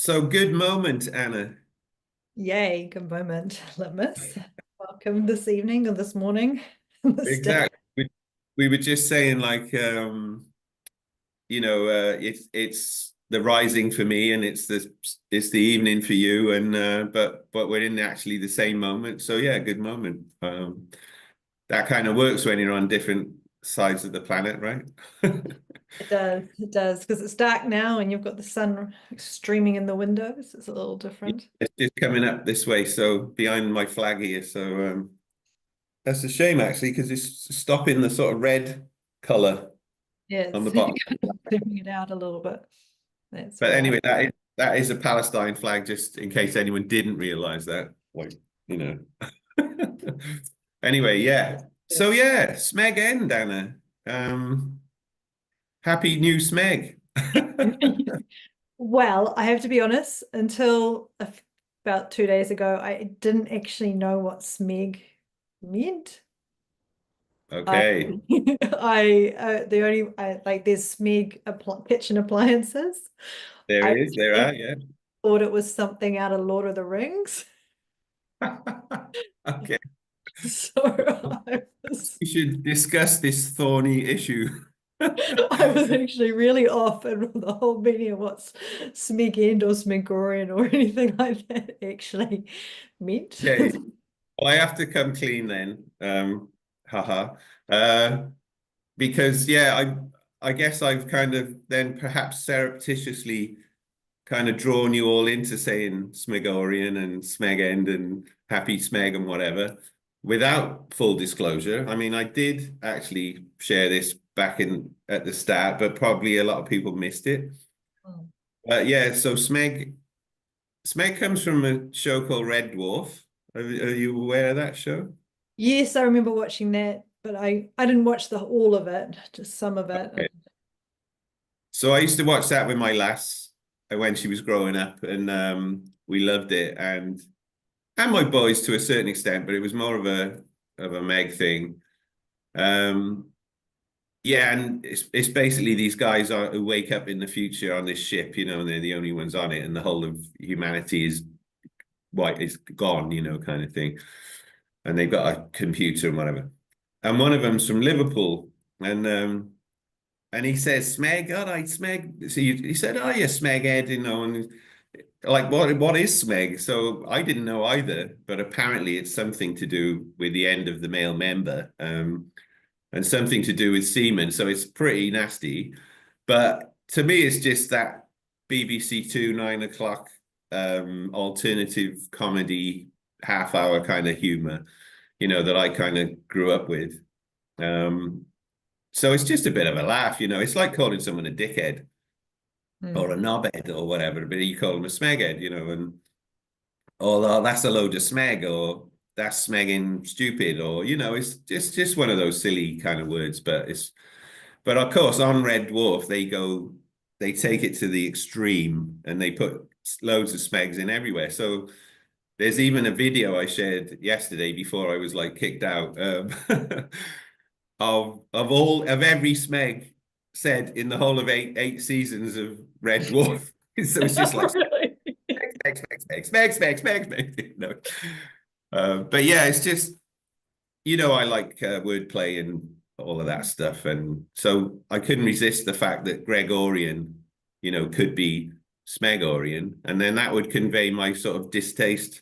So good moment, Anna. Yay, good moment, Litmus. Welcome this evening or this morning, this day. Exactly. We were just saying like it's the rising for me and it's the evening for you and but we're in actually the same moment. So yeah, good moment. That kind of works when you're on different sides of the planet, right? It does, because it's dark now and you've got the sun streaming in the windows. It's a little different. It's just coming up this way, so behind my flag here. So that's a shame actually, because it's stopping the sort of red color on the Yes, bottom. clearing it out a little bit. That's But why. anyway, that is a Palestine flag, just in case anyone didn't realize that. Like, you know. Anyway, yeah. So yeah, Smeg End, Anna. Um, happy new Smeg. Well, I have to be honest, until about 2 days ago, I didn't actually know what Smeg meant. I Okay. the only I like there's Smeg kitchen appliances. There I it is. There are, yeah. thought it was something out of Lord of the Rings. Okay. So I was We should discuss this thorny issue. I was actually really off in the whole meaning of what's Smeg End or Smegorian or anything like that actually meant. Okay. Well, I have to come clean then. Haha. Uh, because yeah, I guess I've kind of then perhaps surreptitiously kind of drawn you all into saying Smegorian and Smeg End and Happy Smeg and whatever without full disclosure. I mean, I did actually share this back in at the start, but probably a lot of people missed it. Yeah, so Smeg comes from a show called Red Dwarf. Are you aware of that show? Yes, I remember watching that, but I didn't watch the all of it, just some of it. Okay. So I used to watch that with my lass when she was growing up, and we loved it. And my boys to a certain extent, but it was more of a Meg thing. Um, yeah, and it's basically these guys who wake up in the future on this ship, and they're the only ones on it, and the whole of humanity is white, is gone, kind of thing. And they've got a computer and whatever. And one of them's from Liverpool, and he says Smeg, all right, Smeg. So he said, oh yeah, Smeg Ed, and like what is Smeg? So I didn't know either, but apparently it's something to do with the end of the male member, and something to do with semen. So it's pretty nasty. But to me, it's just that BBC Two 9 o'clock alternative comedy half-hour kind of humor, that I kind of grew up with. Um, so it's just a bit of a laugh. It's like calling someone a dickhead or a Mm. knobhead or whatever, but you call them a smeghead, and oh, that's a load of smeg, or that's smegging stupid, or it's just one of those silly kind of words. But of course on Red Dwarf they take it to the extreme and they put loads of smegs in everywhere. So there's even a video I shared yesterday before I was like kicked out, of every Smeg said in the whole of eight seasons of Red Dwarf. So it's just like Really? Smeg, Smeg, Smeg, Smeg, Smeg, Smeg, Smeg. No. But yeah, it's just I like wordplay and all of that stuff, and so I couldn't resist the fact that Gregorian, could be Smegorian, and then that would convey my sort of distaste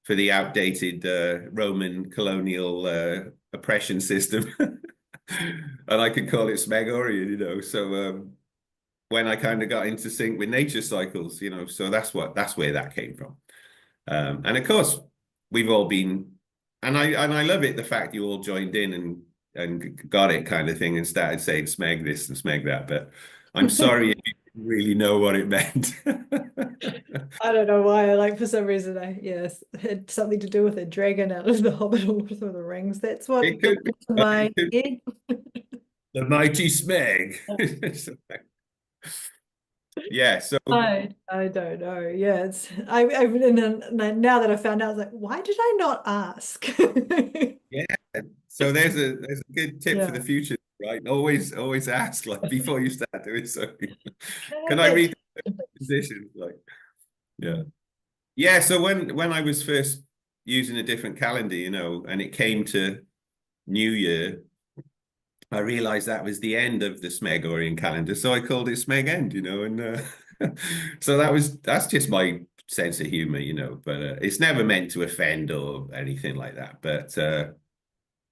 for the outdated Roman colonial oppression system. And I could call it Smegorian, So when I kind of got into sync with nature cycles, so that's where that came from. And of course, we've all been, and I love it, the fact you all joined in and got it kind of thing and started saying Smeg this and Smeg that. But I'm sorry if you didn't really know what it meant. I don't know why. Like for some reason, yes, it had something to do with a dragon out of the Hobbit or Lord of the Rings. That's It what got could be, into my it could be head. the mighty Smeg. Yeah, so I don't know. Yeah, and then now that I found out, I was like, why did I not ask? yeah, so there's a good tip for the Yeah. future, right? Always ask like before you start doing something. Can I Can have I that read question, the please? positions? Like, Yeah. Yeah, so when I was first using a different calendar, you know, and it came to New Year, I realized that was the end of the Smegorian calendar, so I called it Smeg End, you know, and so that's just my sense of humor, you know, but it's never meant to offend or anything like that. But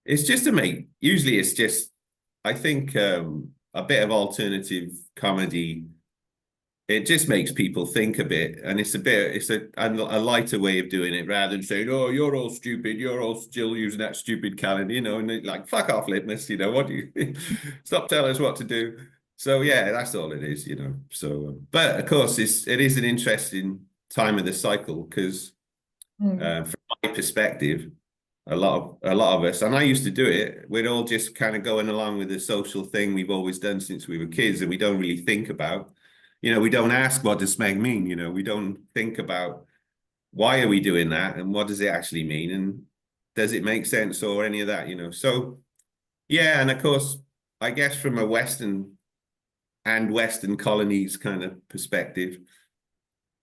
it's just to make, usually it's just, I think a bit of alternative comedy, it just makes people think a bit, and it's a lighter way of doing it rather than saying, "Oh, you're all stupid, you're all still using that stupid calendar," you know, and like, fuck off, Litmus, you know, what do you stop telling us what to do? So yeah, that's all it is, you know. So, but of course, it is an interesting time of the cycle because Mm. from my perspective, a lot of us, and I used to do it, we're all just kind of going along with the social thing we've always done since we were kids, and we don't really think about, you know, we don't ask what does Smeg mean, you know, we don't think about why are we doing that and what does it actually mean and does it make sense or any of that, you know. So yeah, and of course, I guess from a Western colonies kind of perspective,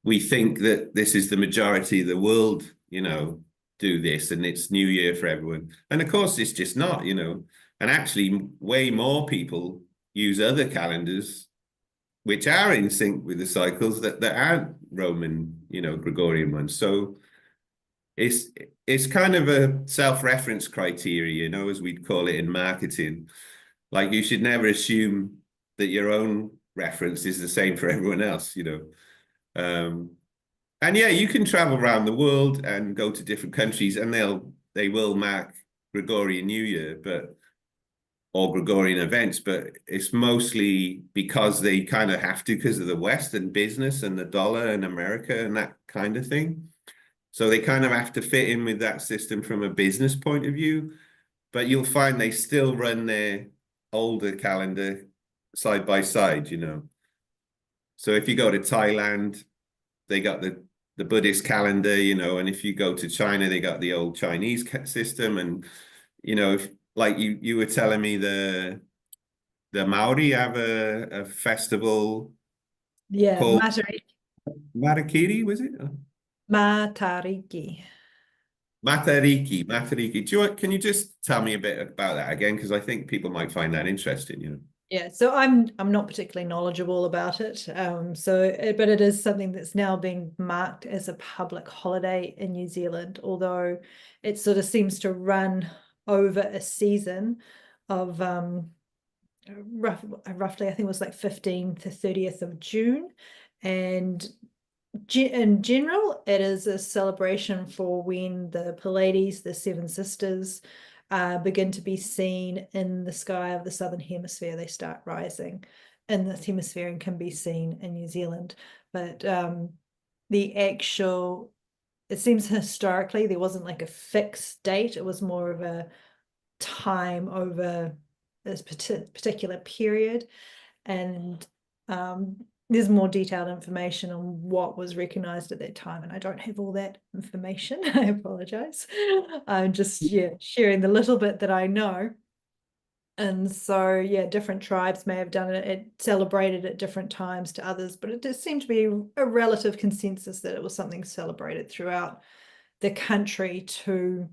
we think that this is the majority of the world, you know, do this and it's New Year for everyone. And of course, it's just not, you know. And actually, way more people use other calendars which are in sync with the cycles that aren't Roman, you know, Gregorian ones. So it's it's kind of a self-reference criteria, you know, as we'd call it in marketing. Like you should never assume that your own reference is the same for everyone else, you know. And yeah, you can travel around the world and go to different countries, and they will mark Gregorian New Year, but or Gregorian events, but it's mostly because they kind of have to because of the Western business and the dollar and America and that kind of thing. So they kind of have to fit in with that system from a business point of view. But you'll find they still run their older calendar side by side, you know. So if you go to Thailand, they got the Buddhist calendar, you know, and if you go to China, they got the old Chinese system. And, you know, if, like you were telling me the Maori have a festival Yeah, called Matakiri, was it? Matariki. Matariki. Can you just tell me a bit about that again? Because I think people might find that interesting, you know. Yeah, so I'm not particularly knowledgeable about it. But it is something that's now being marked as a public holiday in New Zealand, although it sort of seems to run over a season of roughly, I think it was like 15th to 30th of June. And in general, it is a celebration for when the Pleiades, the Seven Sisters, begin to be seen in the sky of the Southern Hemisphere. They start rising in this hemisphere and can be seen in New Zealand. But it seems historically there wasn't like a fixed date. It was more of a time over this particular period. And there's more detailed information on what was recognized at that time, and I don't have all that information. I apologize. I'm just sharing the little bit that I know. And so yeah, different tribes may have done it celebrated at different times to others, but it does seem to be a relative consensus that it was something celebrated throughout the country to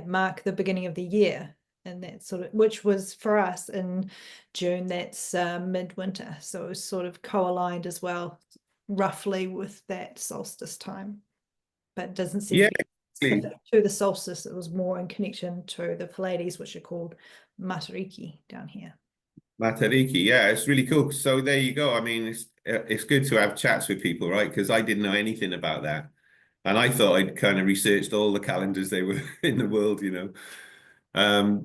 mark the beginning of the year. And that sort of, which was for us in June, that's midwinter. So it was sort of co-aligned as well, roughly with that solstice time. But it doesn't seem to be specific to the solstice. It was more in connection to the Pleiades, which are called Matariki down here. Matariki, yeah, it's really cool. So there you go. I mean, it's good to have chats with people, right? Because I didn't know anything about that. And I thought I'd kind of researched all the calendars they were in the world, you know.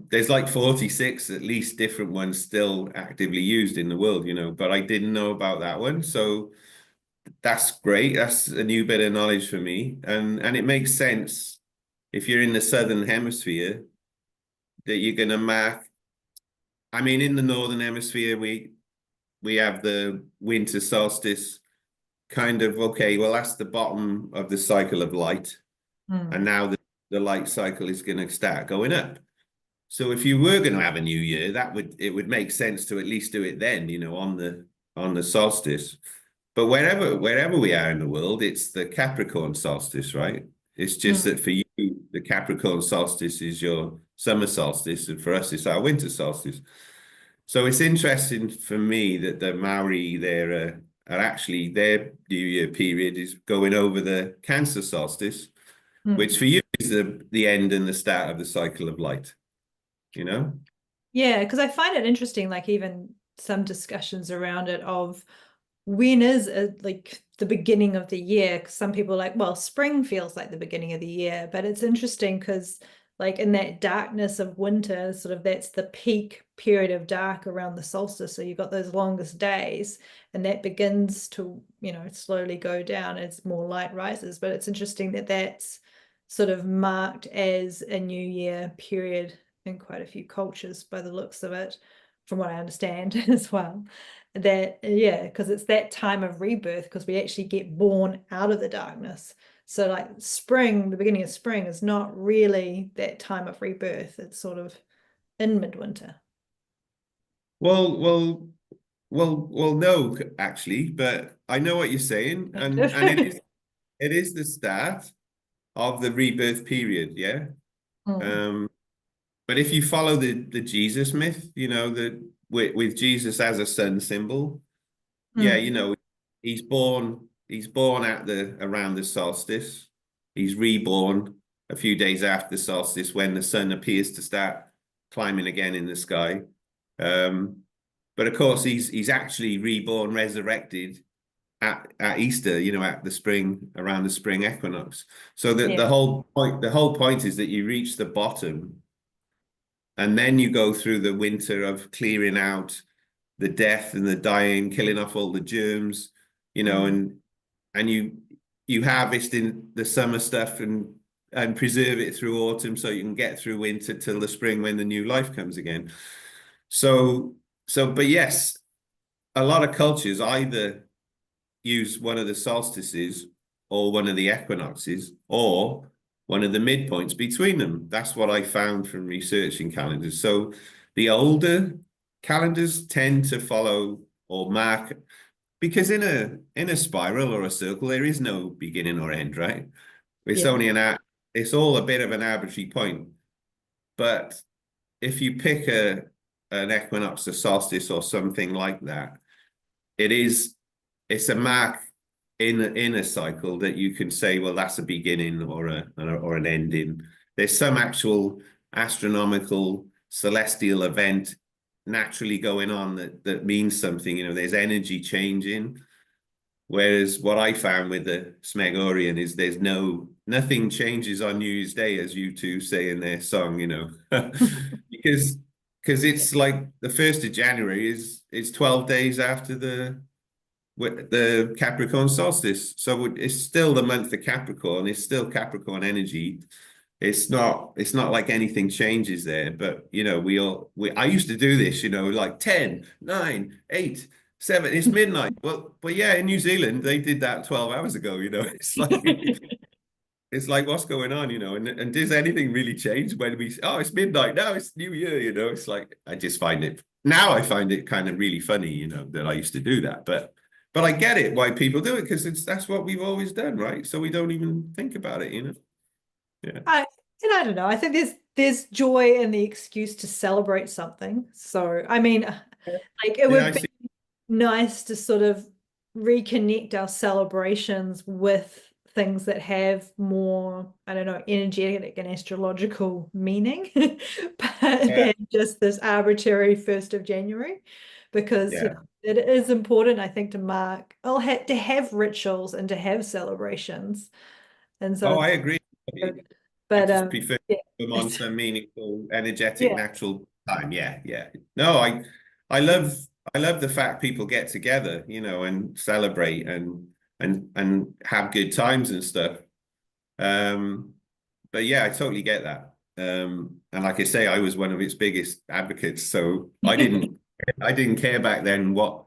There's like 46 at least different ones still actively used in the world, you know, but I didn't know about that one. So that's great. That's a new bit of knowledge for me. And it makes sense if you're in the Southern Hemisphere that you're going to mark. I mean, in the Northern Hemisphere, we have the winter solstice kind of, okay, well, that's the bottom of the cycle of light. And now the light cycle is going to start going up. So if you were going to have a new year, it would make sense to at least do it then, you know, on the solstice. but wherever we are in the world, it's the Capricorn solstice, right? It's just that for you, the Capricorn solstice is your summer solstice, and for us, it's our winter solstice. So it's interesting for me that the Maori, are actually their New Year period is going over the Cancer solstice, which for you is the end and the start of the cycle of light, you know? Yeah, because I find it interesting, like even some discussions around it of when is like the beginning of the year? Because some people are like, well, spring feels like the beginning of the year, but it's interesting because like in that darkness of winter, sort of that's the peak period of dark around the solstice. So you've got those longest days, and that begins to, slowly go down as more light rises. But it's interesting that that's sort of marked as a new year period in quite a few cultures by the looks of it, from what I understand as well. That, yeah, because it's that time of rebirth, because we actually get born out of the darkness. So like spring, the beginning of spring is not really that time of rebirth. It's sort of in midwinter. No, actually, but I know what you're saying, and it is the start of the rebirth period, yeah. But if you follow the Jesus myth, that with Jesus as a sun symbol, yeah, he's born around the solstice. He's reborn a few days after the solstice when the sun appears to start climbing again in the sky. But of course, he's actually reborn, resurrected at Easter, at the spring, around the spring equinox. So the whole point is that you reach the bottom, and then you go through the winter of clearing out the death and the dying, killing off all the germs, and you harvest in the summer stuff and preserve it through autumn so you can get through winter till the spring when the new life comes again. But yes, a lot of cultures either use one of the solstices or one of the equinoxes or one of the midpoints between them. That's what I found from researching calendars. So the older calendars tend to follow or mark, because in a spiral or a circle, there is no beginning or end, right? It's only it's all a bit of an arbitrary point. But if you pick an equinox, a solstice, or something like that, it's a mark in a cycle that you can say, well, that's a beginning or an ending. There's some actual astronomical celestial event naturally going on that means something. There's energy changing. Whereas what I found with the Smegorian is there's nothing changes on New Year's Day, as you two say in their song, because it's like the 1st of January is 12 days after the Capricorn solstice. So it's still the month of Capricorn. It's still Capricorn energy. It's not like anything changes there. But I used to do this, like 10, 9, 8, 7, it's midnight. Well, but yeah, in New Zealand they did that 12 hours ago. It's like what's going on, and does anything really change when it's midnight now, it's New Year, it's like I find it kind of really funny, that I used to do that, but I get it why people do it, because that's what we've always done, right? So we don't even think about it, yeah. I don't know. I think there's joy in the excuse to celebrate something. So I mean, like it would be nice to sort of reconnect our celebrations with things that have more, I don't know, energetic and astrological meaning, but than just this arbitrary 1st of January, because it is important, I think, to mark, to have rituals and to have celebrations. And so I agree. But I just prefer them on some meaningful, energetic, natural time. Yeah. No, I love the fact people get together, and celebrate and have good times and stuff. But yeah, I totally get that. And like I say, I was one of its biggest advocates. So I didn't care back then what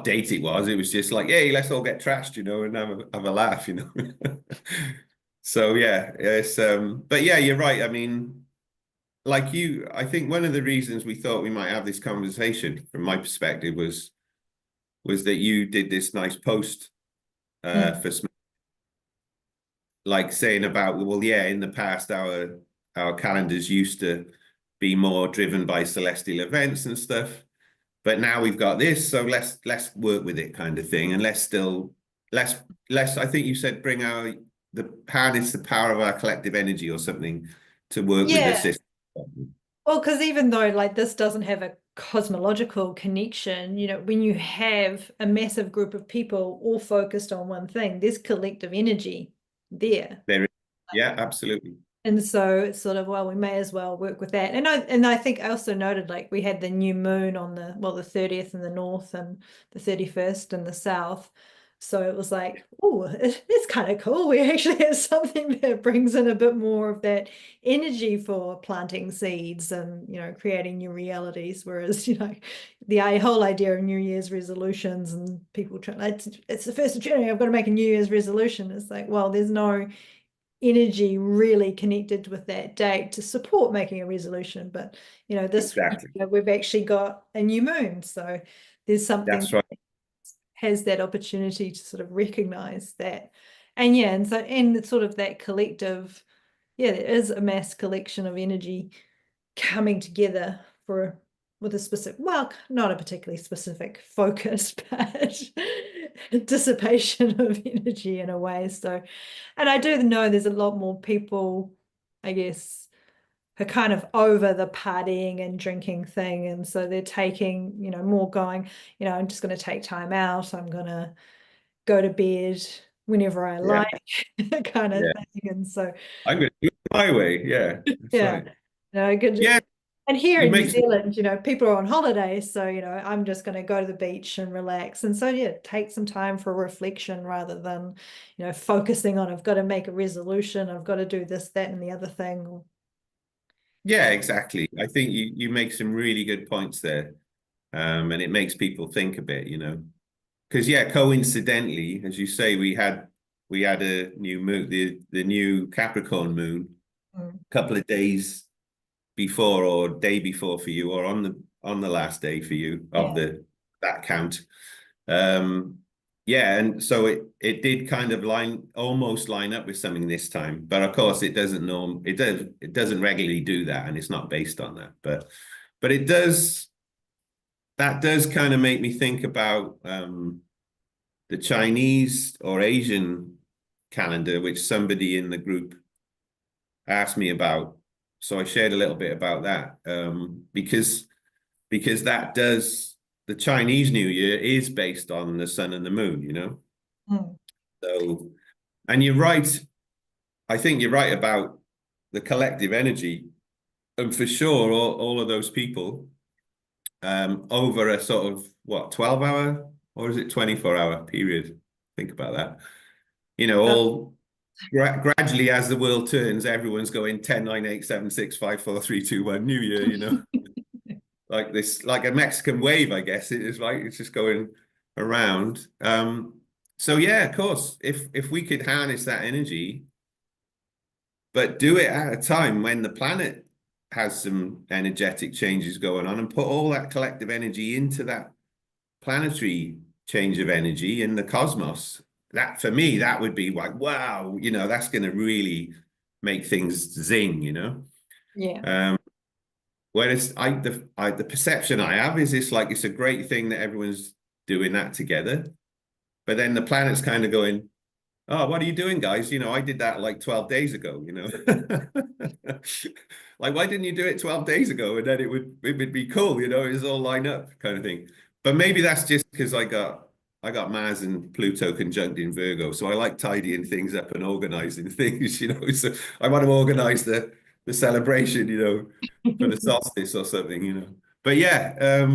date it was. It was just like, hey, let's all get trashed, and have a laugh, So yeah, it's but yeah, you're right. I mean, like I think one of the reasons we thought we might have this conversation from my perspective was was that you did this nice post for like saying about, well, yeah, in the past our calendars used to be more driven by celestial events and stuff, but now we've got this, so let's work with it, kind of thing, and let's I think you said bring harness the power of our collective energy or something to work with the system. Well, because even though like this doesn't have a cosmological connection, you know, when you have a massive group of people all focused on one thing, there's collective energy there. There is, yeah, absolutely. And so it's sort of, well, we may as well work with that. And I think I also noted like we had the new moon on the 30th in the north and the 31st in the south. So it was like, oh, it's kind of cool. We actually have something that brings in a bit more of that energy for planting seeds and, you know, creating new realities. Whereas, you know, the whole idea of New Year's resolutions and people trying, it's the 1st of January, I've got to make a New Year's resolution. It's like, well, there's no energy really connected with that date to support making a resolution. But, you know, this we've actually got a new moon. So there's something. That's right. Has that opportunity to sort of recognize that. And yeah, and so and sort of that collective, yeah, there is a mass collection of energy coming together with a specific, well, not a particularly specific focus, but dissipation of energy in a way. So, and I do know there's a lot more people, I guess, are kind of over the partying and drinking thing, and so they're taking, you know, more going, you know, I'm just going to take time out, I'm going to go to bed whenever I like, kind of thing. And so I'm going to do it my way. Yeah, that's right. No, good. Yeah. And here in New Zealand, you know, people are on holiday, so, you know, I'm just going to go to the beach and relax. And so, yeah, take some time for reflection rather than, you know, focusing on, I've got to make a resolution, I've got to do this, that, and the other thing. Yeah, exactly. I think you make some really good points there. And it makes people think a bit, you know, because yeah, coincidentally, as you say, we had a new moon, the new Capricorn moon, a couple of days before or day before for you, or on the last day for you of that count. Yeah, and so it did kind of almost line up with something this time, but of course it doesn't regularly do that, and it's not based on that, but it does. That does kind of make me think about the Chinese or Asian calendar, which somebody in the group asked me about. So I shared a little bit about that because the Chinese New Year is based on the sun and the moon, you know? So, and you're right. I think you're right about the collective energy. And for sure, all of those people over a sort of, 12-hour, or is it 24-hour period? Think about that. You know, all gradually as the world turns, everyone's going 10, 9, 8, 7, 6, 5, 4, 3, 2, 1, New Year, you know? Like this, like a Mexican wave, I guess it is, like it's just going around. So yeah, of course, if we could harness that energy, but do it at a time when the planet has some energetic changes going on, and put all that collective energy into that planetary change of energy in the cosmos, that for me, that would be like, wow, you know, that's going to really make things zing, you know? Yeah. Whereas the perception I have is it's a great thing that everyone's doing that together, but then the planet's kind of going, oh, what are you doing, guys? You know, I did that like 12 days ago, you know? Like, why didn't you do it 12 days ago? And then it would be cool, you know, it's all lined up kind of thing. But maybe that's just because I got Mars and Pluto conjunct in Virgo. So I like tidying things up and organizing things, you know. So I want to organize the celebration, you know, for the solstice or something, you know. But yeah,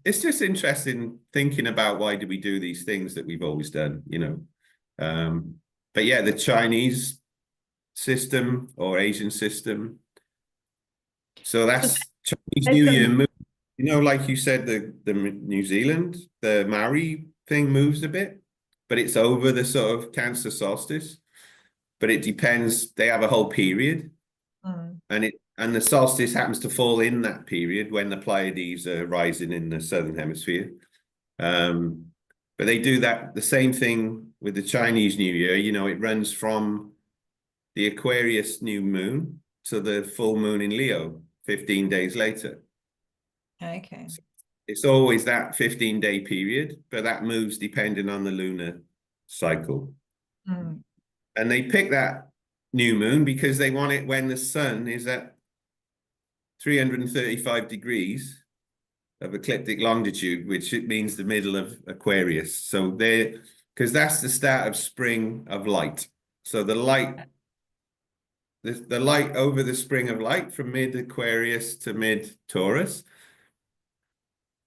it's just interesting thinking about why do we do these things that we've always done, you know. But yeah, the Chinese system or Asian system. So that's Chinese New Year. You know, like you said, the New Zealand, the Maori thing moves a bit, but it's over the sort of Cancer solstice. But it depends. They have a whole period, and the solstice happens to fall in that period when the Pleiades are rising in the southern hemisphere. But they do that, the same thing with the Chinese New Year. You know, it runs from the Aquarius new moon to the full moon in Leo, 15 days later. Okay. So it's always that 15-day period, but that moves depending on the lunar cycle. Mm. And they pick that new moon because they want it when the sun is at 335 degrees of ecliptic longitude, which it means the middle of Aquarius. So because that's the start of spring of light. So the light over the spring of light from mid-Aquarius to mid-Taurus,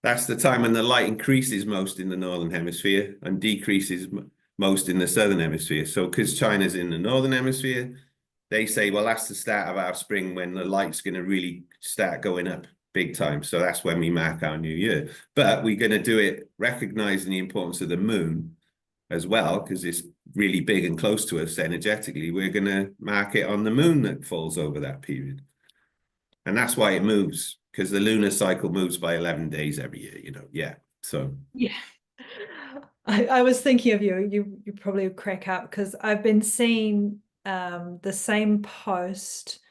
that's the time when the light increases most in the northern hemisphere and decreases most in the southern hemisphere. So because China's in the northern hemisphere, they say, well, that's the start of our spring when the light's going to really start going up big time. So that's when we mark our new year. But we're going to do it recognizing the importance of the moon as well, because it's really big and close to us energetically. We're going to mark it on the moon that falls over that period. And that's why it moves, because the lunar cycle moves by 11 days every year, you know. Yeah. So yeah. I was thinking of you probably would crack up because I've been seeing the same post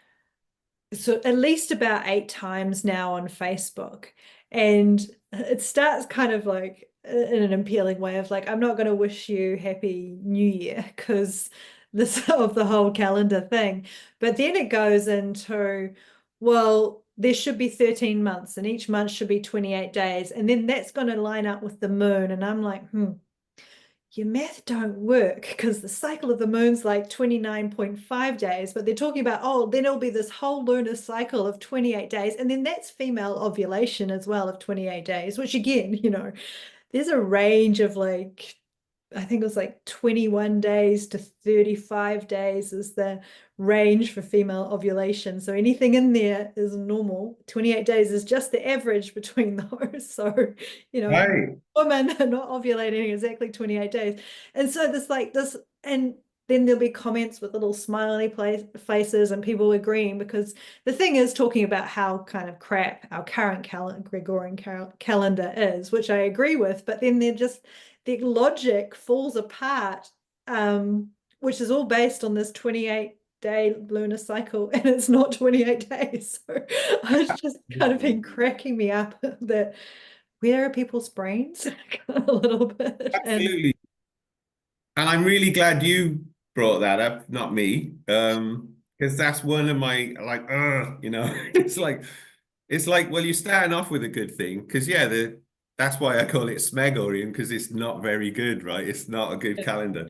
so at least about 8 times now on Facebook, and it starts kind of like in an appealing way of like, I'm not going to wish you happy new year because this of the whole calendar thing, but then it goes into, well, there should be 13 months and each month should be 28 days, and then that's going to line up with the moon, and I'm like, your math don't work because the cycle of the moon's like 29.5 days, but they're talking about, oh, then it'll be this whole lunar cycle of 28 days. And then that's female ovulation as well of 28 days, which again, you know, there's a range of like, I think it was like 21 days to 35 days is the range for female ovulation. So anything in there is normal. 28 days is just the average between those. So, you know, right. women are not ovulating exactly 28 days. And so this like this, and then there'll be comments with little smiley faces and people agreeing, because the thing is talking about how kind of crap our current Gregorian calendar is, which I agree with, but then they're just, the logic falls apart, which is all based on this 28-day lunar cycle, and it's not 28 days. So it's just kind of been cracking me up that where are people's brains a little bit. Absolutely. And I'm really glad you brought that up, not me. Because that's one of my like, you know, it's like, well, you're starting off with a good thing. Because yeah, that's why I call it Smegorian, because it's not very good, right? It's not a good calendar.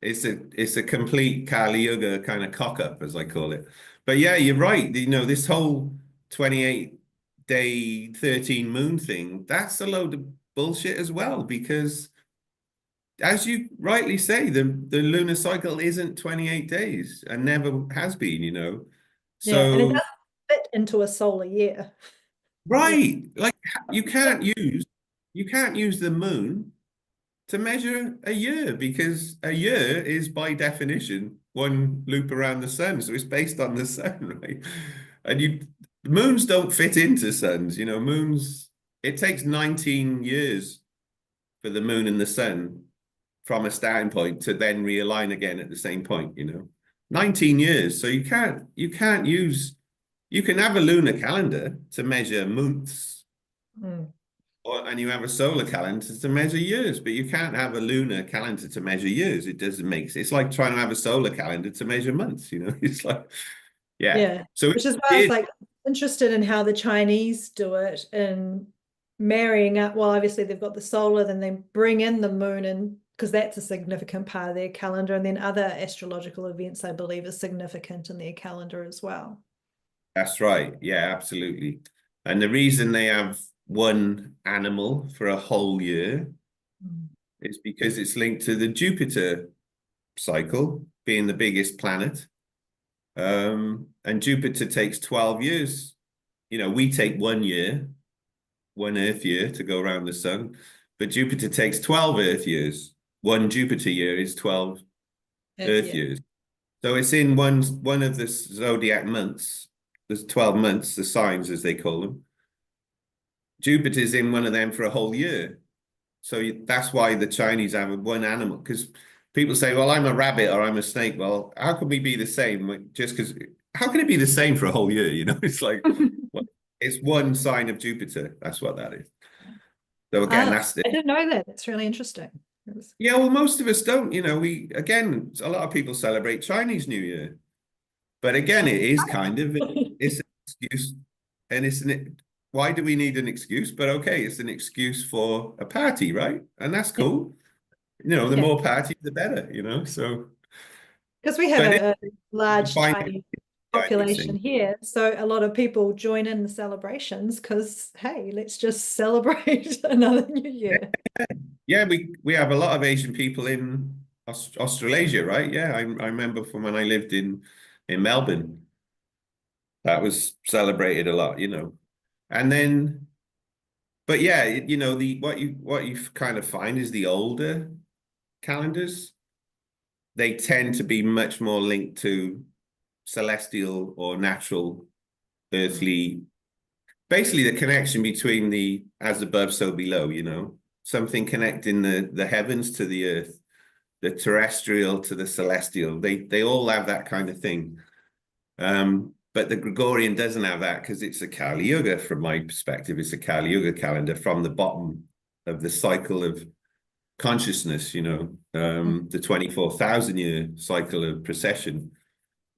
It's a complete Kali Yuga kind of cock up, as I call it. But yeah, you're right. You know, this whole 28-day 13 moon thing, that's a load of bullshit as well, because as you rightly say, the lunar cycle isn't 28 days and never has been, you know. Yeah, and it So doesn't fit into a solar year. right, like you can't use the moon to measure a year, because a year is by definition one loop around the sun. So it's based on the sun, right? And moons don't fit into suns, you know, it takes 19 years for the moon and the sun from a starting point to then realign again at the same point, you know. 19 years. So you can have a lunar calendar to measure months, and you have a solar calendar to measure years, but you can't have a lunar calendar to measure years. It doesn't make sense. It's like trying to have a solar calendar to measure months, you know. It's like, yeah. So which is why I was like interested in how the Chinese do it and marrying up. Well, obviously they've got the solar, then they bring in the moon, and because that's a significant part of their calendar, and then other astrological events, I believe, are significant in their calendar as well. That's right. Yeah, absolutely. And the reason they have one animal for a whole year is because it's linked to the Jupiter cycle being the biggest planet. And Jupiter takes 12 years. You know, we take 1 year, 1 Earth year to go around the sun, but Jupiter takes 12 Earth years. 1 Jupiter year is 12 Earth years. So it's in one of the zodiac months. There's 12 months, the signs as they call them. Jupiter's in one of them for a whole year. So that's why the Chinese have one animal, because people say, well, I'm a rabbit or I'm a snake. Well, how can we be the same? Just because, how can it be the same for a whole year? You know, it's like, well, it's one sign of Jupiter. That's what that is. So again, that's I didn't know that. It's really interesting. yeah, well, most of us don't, you know, again, a lot of people celebrate Chinese New Year, but again, it is kind of, it's an excuse, and why do we need an excuse? But okay, it's an excuse for a party, right? And that's cool. You know, the Yeah. more parties, the better, you know, so. Because we have But a large find Chinese yeah, population here, so a lot of people join in the celebrations because, hey, let's just celebrate another New Year. yeah, we have a lot of Asian people in Australasia, right? Yeah, I remember from when I lived in Melbourne, that was celebrated a lot, you know. And then, but yeah, you know, what you kind of find is the older calendars, they tend to be much more linked to celestial or natural, earthly, basically the connection between the as above, so below, you know, something connecting the heavens to the earth, the terrestrial to the celestial. They all have that kind of thing. But the Gregorian doesn't have that because it's a Kali Yuga, from my perspective. It's a Kali Yuga calendar from the bottom of the cycle of consciousness, you know, the 24,000 year cycle of precession.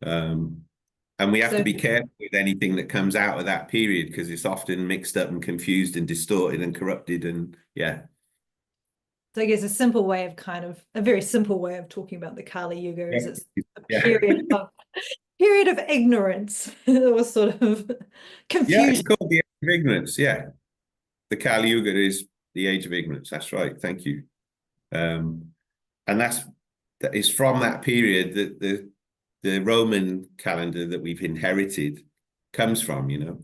And we have to be careful with anything that comes out of that period because it's often mixed up and confused and distorted and corrupted. And yeah. So I guess a very simple way of talking about the Kali Yuga is it's a Yeah. period of ignorance. It was sort of confusion. Yeah, it's called the age of ignorance. Yeah. The Kali Yuga is the age of ignorance. That's right. Thank you. And that is from that period that the Roman calendar that we've inherited comes from, you know.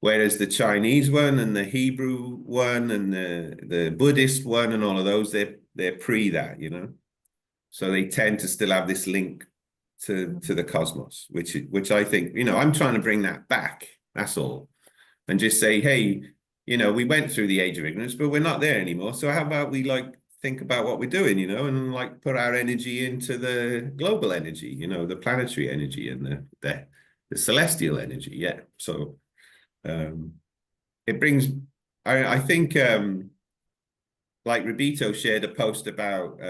Whereas the Chinese one and the Hebrew one and the Buddhist one and all of those, they're pre that, you know. So they tend to still have this link to the cosmos, which I think, you know, I'm trying to bring that back. That's all. And just say, hey, you know, we went through the age of ignorance, but we're not there anymore. So how about we like think about what we're doing, you know, and like put our energy into the global energy, you know, the planetary energy and the celestial energy. Yeah. So it brings, I think, like Robito shared a post about,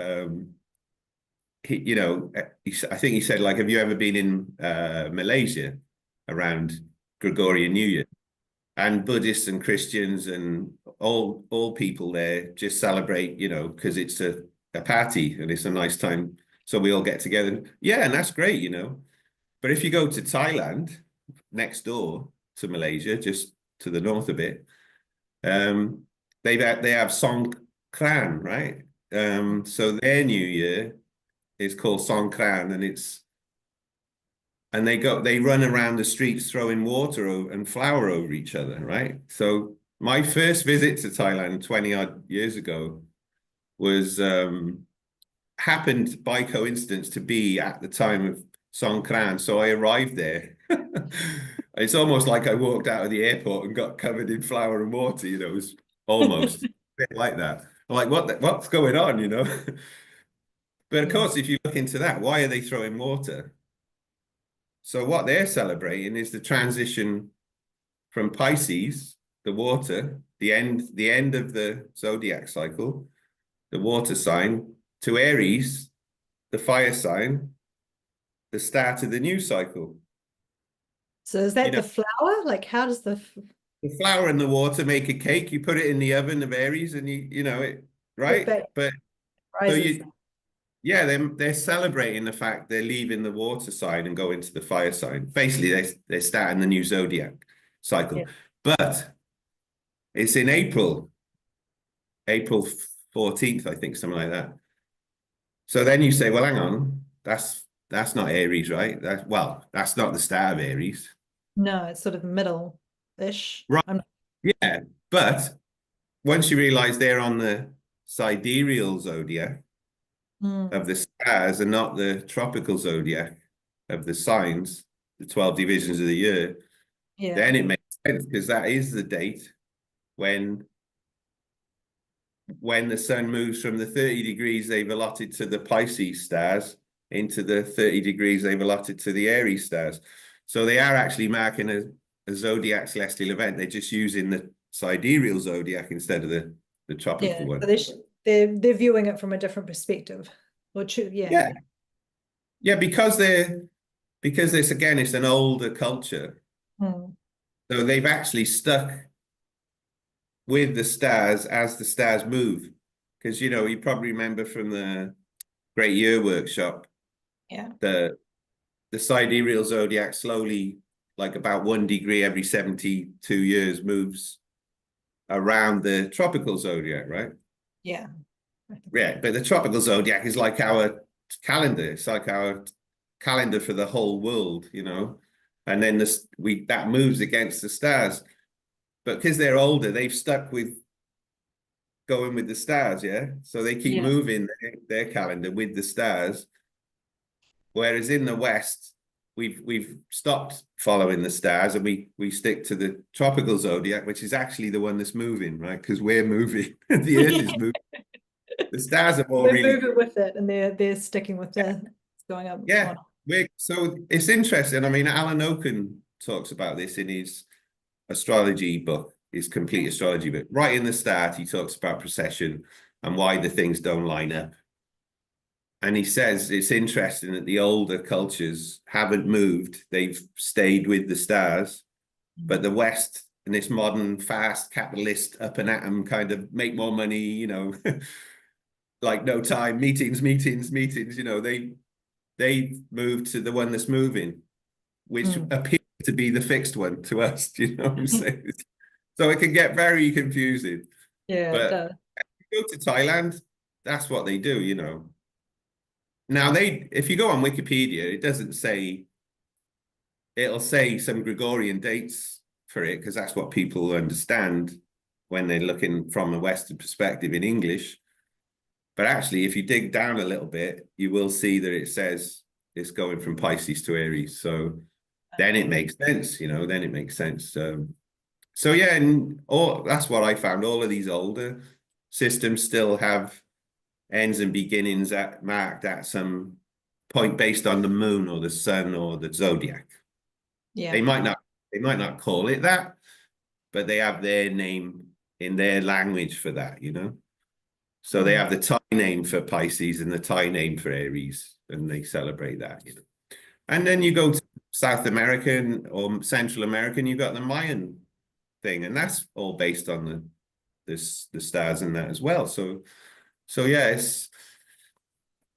you know, I think he said, like, have you ever been in Malaysia around Gregorian New Year? And Buddhists and Christians and all people there just celebrate, you know, because it's a party and it's a nice time. So we all get together. Yeah, and that's great, you know. But if you go to Thailand, next door to Malaysia, just to the north a bit, they have Songkran, right? So their New Year is called Songkran, and they run around the streets throwing water and flour over each other, right? So my first visit to Thailand 20 odd years ago was happened by coincidence to be at the time of Songkran. So I arrived there. It's almost like I walked out of the airport and got covered in flour and water, you know, it was almost a bit like that. I'm like, what's going on, you know? But of course, if you look into that, why are they throwing water? So what they're celebrating is the transition from Pisces, the water, the end of the zodiac cycle, the water sign, to Aries, the fire sign, the start of the new cycle. So is that the flour? Like, how does the flour and the water make a cake? You put it in the oven of Aries, and you know it, right? But so yeah, they're celebrating the fact they're leaving the water sign and going to the fire sign. Basically, they're starting the new zodiac cycle. Yeah. But it's in April 14th, I think, something like that. So then you say, well, hang on, that's not Aries, right? That's not the start of Aries. No, it's sort of middle-ish. Right. Yeah, but once you realize they're on the sidereal zodiac of the stars and not the tropical zodiac of the signs, the 12 divisions of the year, then it makes sense because that is the date when when the sun moves from the 30 degrees they've allotted to the Pisces stars into the 30 degrees they've allotted to the Aries stars. So they are actually marking a zodiac celestial event. They're just using the sidereal zodiac instead of the tropical one. So they're viewing it from a different perspective. Or Yeah. Yeah, because this, again, it's an older culture. So they've actually stuck with the stars as the stars move. Because, you probably remember from the Great Year Workshop, the sidereal zodiac slowly, like about 1 degree every 72 years, moves around the tropical zodiac, right? Yeah. Yeah, but the tropical zodiac is like our calendar. It's like our calendar for the whole world, and then that moves against the stars. But because they're older, they've stuck with going with the stars, yeah. So they keep moving their calendar with the stars. Whereas in the West, we've stopped following the stars and we stick to the tropical zodiac, which is actually the one that's moving, right? Because we're moving, the Earth is moving. The stars are more We're moving with it, and they're sticking with the going up. Yeah, so it's interesting. I mean, Alan Oken talks about this in his astrology book, his complete astrology book. Right in the start, he talks about precession and why the things don't line up. And he says it's interesting that the older cultures haven't moved. They've stayed with the stars. But the West, in this modern, fast, capitalist, up and atom kind of make more money, like no time, meetings, they moved to the one that's moving, which appears to be the fixed one to us. Do you know what I'm saying? So it can get very confusing. Yeah, but it does. If you go to Thailand, that's what they do. Now if you go on Wikipedia, it doesn't say, it'll say some Gregorian dates for it, because that's what people understand when they're looking from a Western perspective in English. But actually, if you dig down a little bit, you will see that it says it's going from Pisces to Aries. So then it makes sense, then it makes sense. So yeah, and that's what I found. All of these older systems still have ends and beginnings marked at some point based on the moon or the sun or the zodiac. Yeah. They might not call it that, but they have their name in their language for that, So they have the Thai name for Pisces and the Thai name for Aries, and they celebrate that, And then you go to South American or Central American, you've got the Mayan thing, and that's all based on the stars and that as well. So yeah,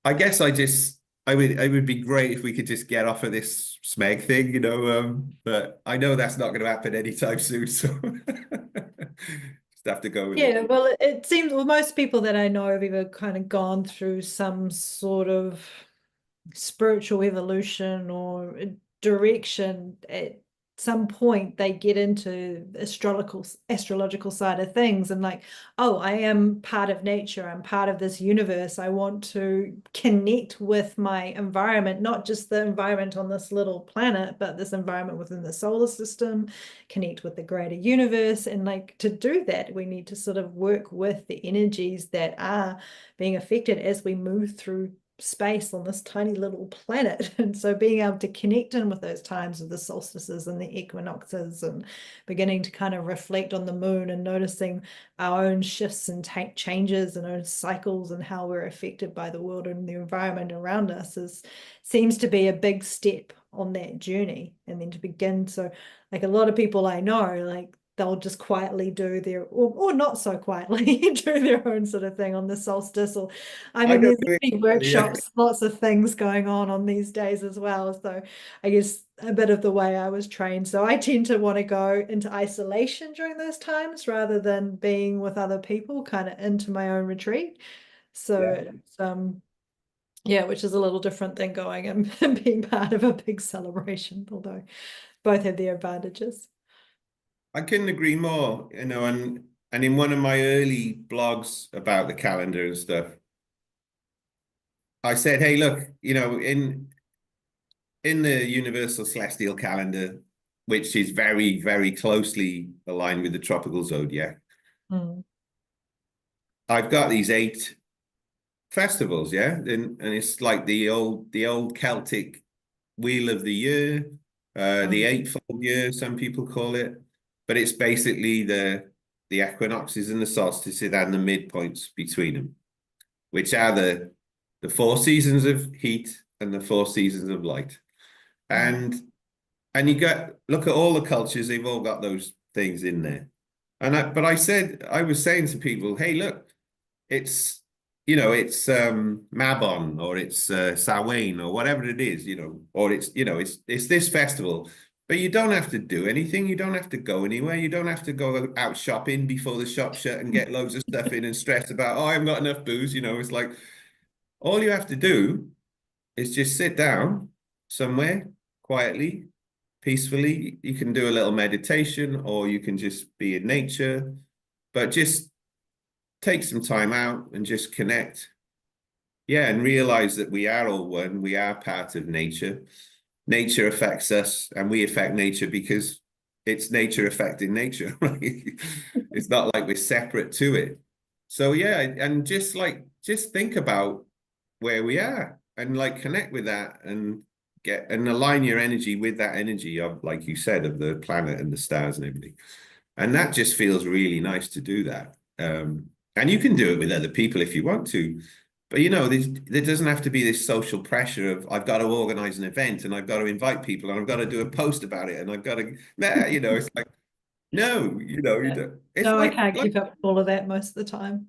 I guess it would be great if we could just get off of this Smeg thing, but I know that's not going to happen anytime soon, so just have to go with it. Well, it seems, most people that I know have either kind of gone through some sort of spiritual evolution or direction. At some point they get into astrological side of things, and like, oh, I am part of nature, I'm part of this universe, I want to connect with my environment, not just the environment on this little planet, but this environment within the solar system, connect with the greater universe. And like, to do that, we need to sort of work with the energies that are being affected as we move through space on this tiny little planet. And so being able to connect in with those times of the solstices and the equinoxes, and beginning to kind of reflect on the moon and noticing our own shifts and changes and own cycles and how we're affected by the world and the environment around us seems to be a big step on that journey. And then to begin, so like a lot of people I know, like they'll just quietly do their, or not so quietly, do their own sort of thing on the solstice. Or I mean, there's many workshops, lots of things going on these days as well. So I guess a bit of the way I was trained. So I tend to want to go into isolation during those times rather than being with other people, kind of into my own retreat. So it's, which is a little different than going and being part of a big celebration, although both have their advantages. I couldn't agree more, and in one of my early blogs about the calendar and stuff, I said, hey, look, in the universal celestial calendar, which is very, very closely aligned with the tropical zodiac, I've got these 8 festivals, yeah, and it's like the old Celtic wheel of the year, the eightfold year, some people call it, but it's basically the equinoxes and the solstices and the midpoints between them, which are the 4 seasons of heat and the 4 seasons of light. And you look at all the cultures, they've all got those things in there. But I was saying to people, hey, look, it's it's Mabon, or it's Samhain, or whatever it is, or it's this festival. But you don't have to do anything. You don't have to go anywhere. You don't have to go out shopping before the shop shut and get loads of stuff in and stress about, oh, I haven't got enough booze. It's like all you have to do is just sit down somewhere quietly, peacefully. You can do a little meditation, or you can just be in nature, but just take some time out and just connect. Yeah, and realize that we are all one. We are part of nature. Nature affects us, and we affect nature because it's nature affecting nature, right? It's not like we're separate to it. So yeah, and just think about where we are and like connect with that and align your energy with that energy of, like you said, of the planet and the stars and everything. And that just feels really nice to do that. And you can do it with other people if you want to. But, there doesn't have to be this social pressure of, I've got to organize an event and I've got to invite people and I've got to do a post about it and I've got to, it's like, no, you don't. It's No, I like, can't keep up with all of that most of the time.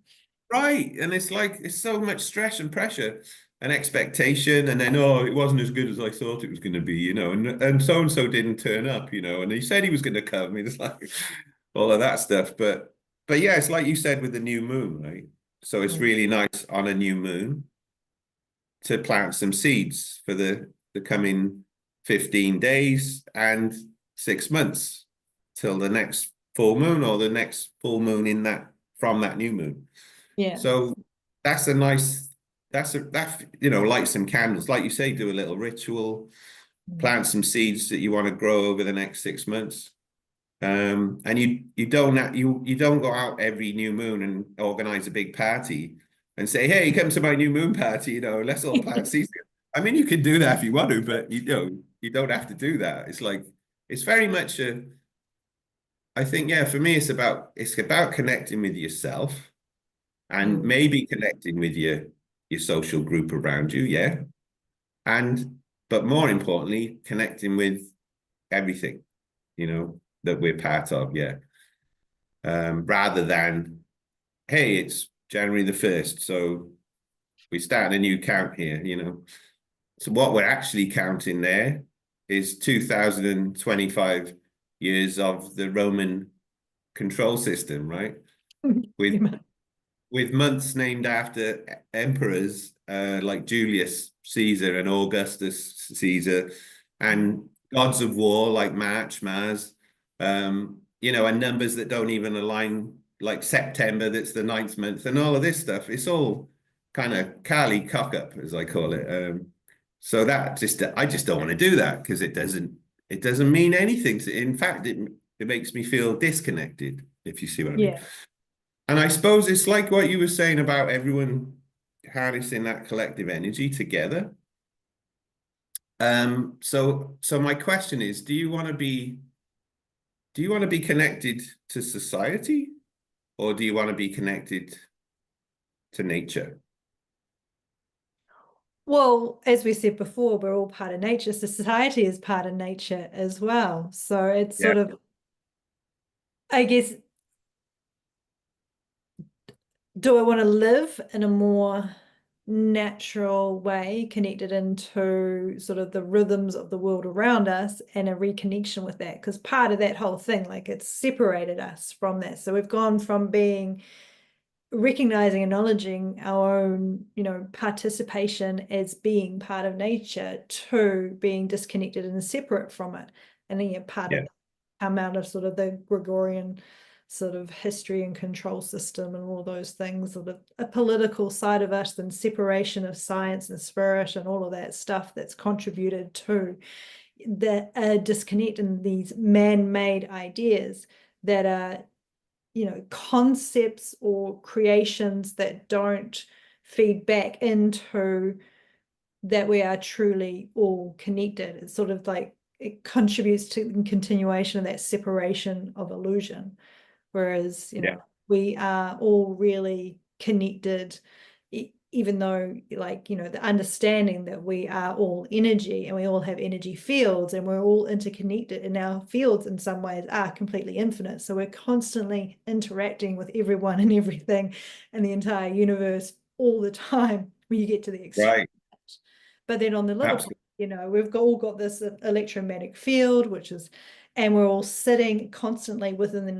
right. And it's like, it's so much stress and pressure and expectation. And then, oh, it wasn't as good as I thought it was going to be, and so-and-so didn't turn up, and he said he was going to come. It's like all of that stuff. But yeah, it's like you said with the new moon, right? So it's really nice on a new moon to plant some seeds for the coming 15 days and 6 months till the next full moon, or the next full moon from that new moon. Yeah. So that's a nice, light some candles, like you say, do a little ritual, plant some seeds that you want to grow over the next 6 months. And you don't go out every new moon and organize a big party and say, hey, come to my new moon party, let's all plant seeds. I mean, you can do that if you want to, but you don't have to do that. It's like, it's very much I think, yeah, for me, it's about connecting with yourself and maybe connecting with your social group around you, yeah. But more importantly, connecting with everything, that we're part of, yeah. Rather than, hey, it's January the 1st, so we start a new count here, So what we're actually counting there is 2025 years of the Roman control system, right? With months named after emperors like Julius Caesar and Augustus Caesar, and gods of war like March, Mars, and numbers that don't even align, like September, that's the 9th month, and all of this stuff. It's all kind of Kali cock up, as I call it. So I just don't want to do that, because it doesn't mean anything. In fact, it makes me feel disconnected, if you see what I mean. And I suppose it's like what you were saying about everyone harnessing that collective energy together. So my question is, do you want to be connected to society, or do you want to be connected to nature? Well, as we said before, we're all part of nature. So society is part of nature as well. So it's sort of, I guess, do I want to live in a more natural way, connected into sort of the rhythms of the world around us, and a reconnection with that? Because part of that whole thing, like, it's separated us from that. So we've gone from recognizing, acknowledging our own, participation as being part of nature, to being disconnected and separate from it. And then part of come out of sort of the Gregorian sort of history and control system and all those things, sort of a political side of us, and separation of science and spirit and all of that stuff that's contributed to the disconnect in these man-made ideas that are concepts or creations that don't feed back into that we are truly all connected. It's sort of like it contributes to the continuation of that separation of illusion. Whereas, we are all really connected, even though, like, the understanding that we are all energy and we all have energy fields and we're all interconnected, and our fields in some ways are completely infinite. So we're constantly interacting with everyone and everything in the entire universe all the time when you get to the extreme. Right. But then on the little, we've all got this electromagnetic field, and we're all sitting constantly within the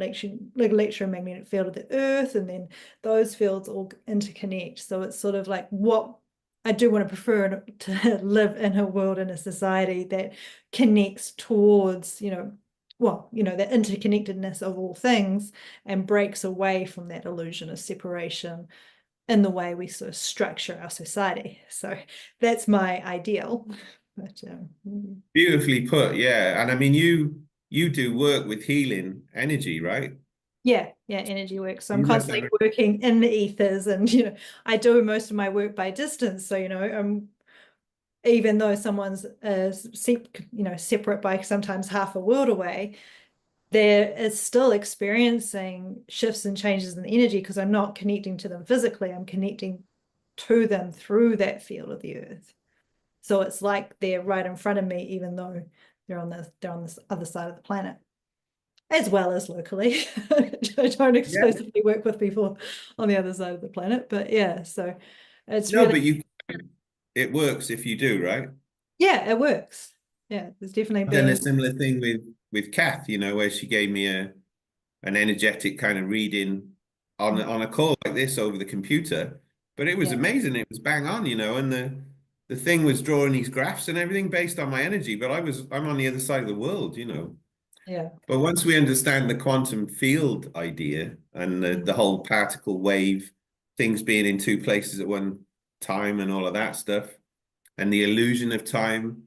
electromagnetic field of the earth, and then those fields all interconnect. So it's sort of like what I do want to prefer to live in a world, in a society that connects towards, the interconnectedness of all things and breaks away from that illusion of separation in the way we sort of structure our society. So that's my ideal. But, Beautifully put, yeah. And I mean, you do work with healing energy, right? yeah, energy work. So I'm constantly working in the ethers, and I do most of my work by distance. So even though someone's separate by sometimes half a world away, there is still experiencing shifts and changes in the energy, because I'm not connecting to them physically. I'm connecting to them through that field of the earth. So it's like they're right in front of me, even though they're on this other side of the planet, as well as locally. I don't exclusively work with people on the other side of the planet, but yeah, so it's but it works if you do, right? Yeah, it works. Yeah, there's definitely Done a been similar thing with Kath, where she gave me an energetic kind of reading on a call like this over the computer. But it was amazing. It was bang on, and the thing was drawing these graphs and everything based on my energy. But I'm on the other side of the world. Yeah. But once we understand the quantum field idea and the whole particle wave, things being in two places at one time and all of that stuff, and the illusion of time,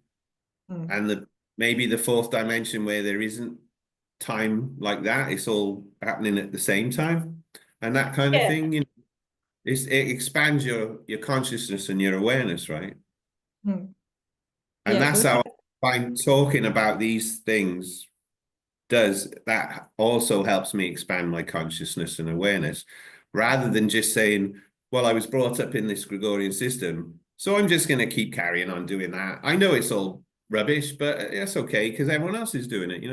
and maybe the fourth dimension where there isn't time like that, it's all happening at the same time, and that kind of thing, it expands your consciousness and your awareness, right? And that's how I find talking about these things that also helps me expand my consciousness and awareness, rather than just saying, well, I was brought up in this Gregorian system, so I'm just going to keep carrying on doing that. I know it's all rubbish, but it's okay because everyone else is doing it,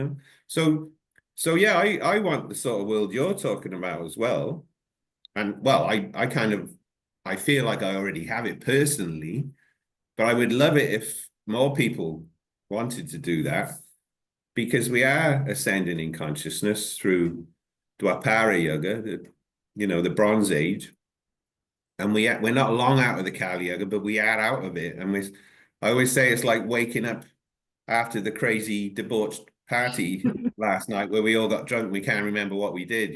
So yeah, I want the sort of world you're talking about as well. And well, I feel like I already have it personally, but I would love it if more people wanted to do that, because we are ascending in consciousness through Dwapara Yuga, the Bronze Age, and we're not long out of the Kali Yuga, but we are out of it. And I always say it's like waking up after the crazy debauched party last night where we all got drunk. We can't remember what we did,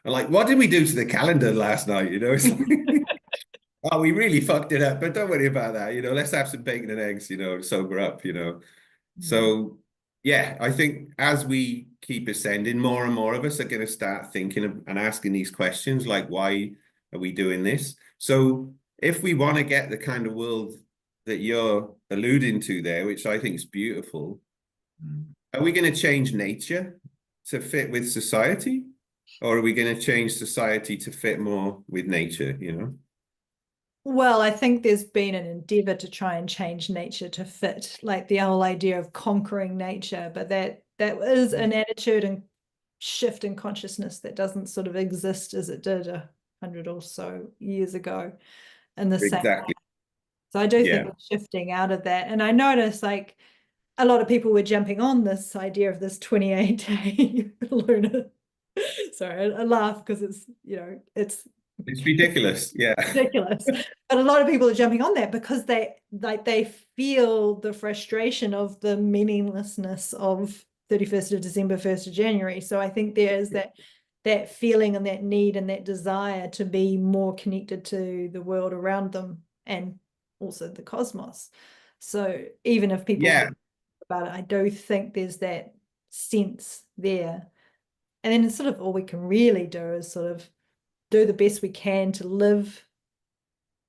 like, what did we do to the calendar last night? It's like, oh, we really fucked it up, but don't worry about that. Let's have some bacon and eggs, sober up, So yeah, I think as we keep ascending, more and more of us are going to start thinking and asking these questions, like, why are we doing this? So if we want to get the kind of world that you're alluding to there, which I think is beautiful, are we going to change nature to fit with society? Or are we going to change society to fit more with nature, Well, I think there's been an endeavor to try and change nature to fit, like the whole idea of conquering nature, but that is an attitude and shift in consciousness that doesn't sort of exist as it did 100 or so years ago in the same way. So I do think we're shifting out of that. And I notice, like, a lot of people were jumping on this idea of this 28-day lunar. Sorry, I laugh because it's ridiculous. Yeah. Ridiculous. But a lot of people are jumping on that because they feel the frustration of the meaninglessness of 31st of December, 1st of January. So I think there is that feeling and that need and that desire to be more connected to the world around them and also the cosmos. So even if people about it, I do think there's that sense there. And then sort of all we can really do is sort of do the best we can to live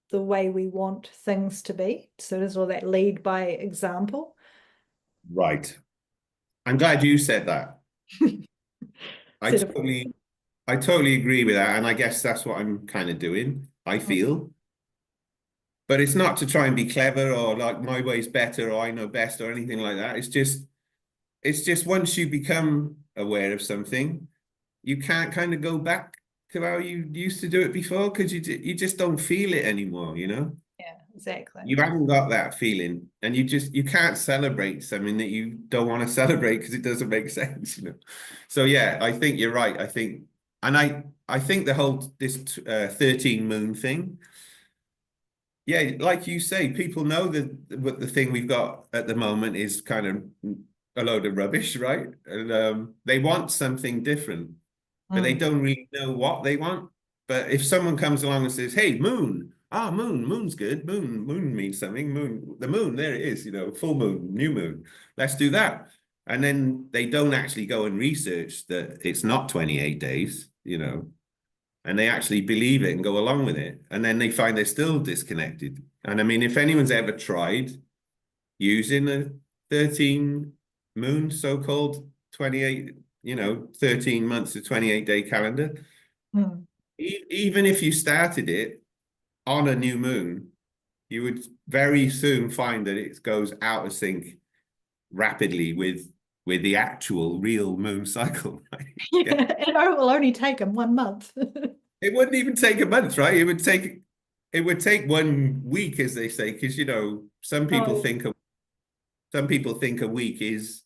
the way we want things to be. So there's all that lead by example. Right. I'm glad you said that. I Sort of, totally, I totally agree with that. And I guess that's what I'm kind of doing, I feel. But it's not to try and be clever or like my way's better or I know best or anything like that. It's just once you become aware of something, you can't kind of go back to how you used to do it before because you just don't feel it anymore, you know? yeah, exactly. You haven't got that feeling and you can't celebrate something that you don't want to celebrate because it doesn't make sense, you know? So yeah, I think you're right. I think the whole this 13 moon thing, yeah, like you say, people know that what the thing we've got at the moment is kind of a load of rubbish, right? And they want something different, but they don't really know what they want. But if someone comes along and says, "Hey, moon, moon's good. Moon means something. The moon, there it is. You know, full moon, new moon. Let's do that." And then they don't actually go and research that it's not 28 days, you know, and they actually believe it and go along with it. And then they find they're still disconnected. And I mean, if anyone's ever tried using a 13 moon, so-called 28, 13 months to 28-day calendar, even if you started it on a new moon, you would very soon find that it goes out of sync rapidly with the actual real moon cycle, right? Yeah, and it will only take them 1 month. It wouldn't even take a month, right? It would take 1 week, as they say, because some people think a week is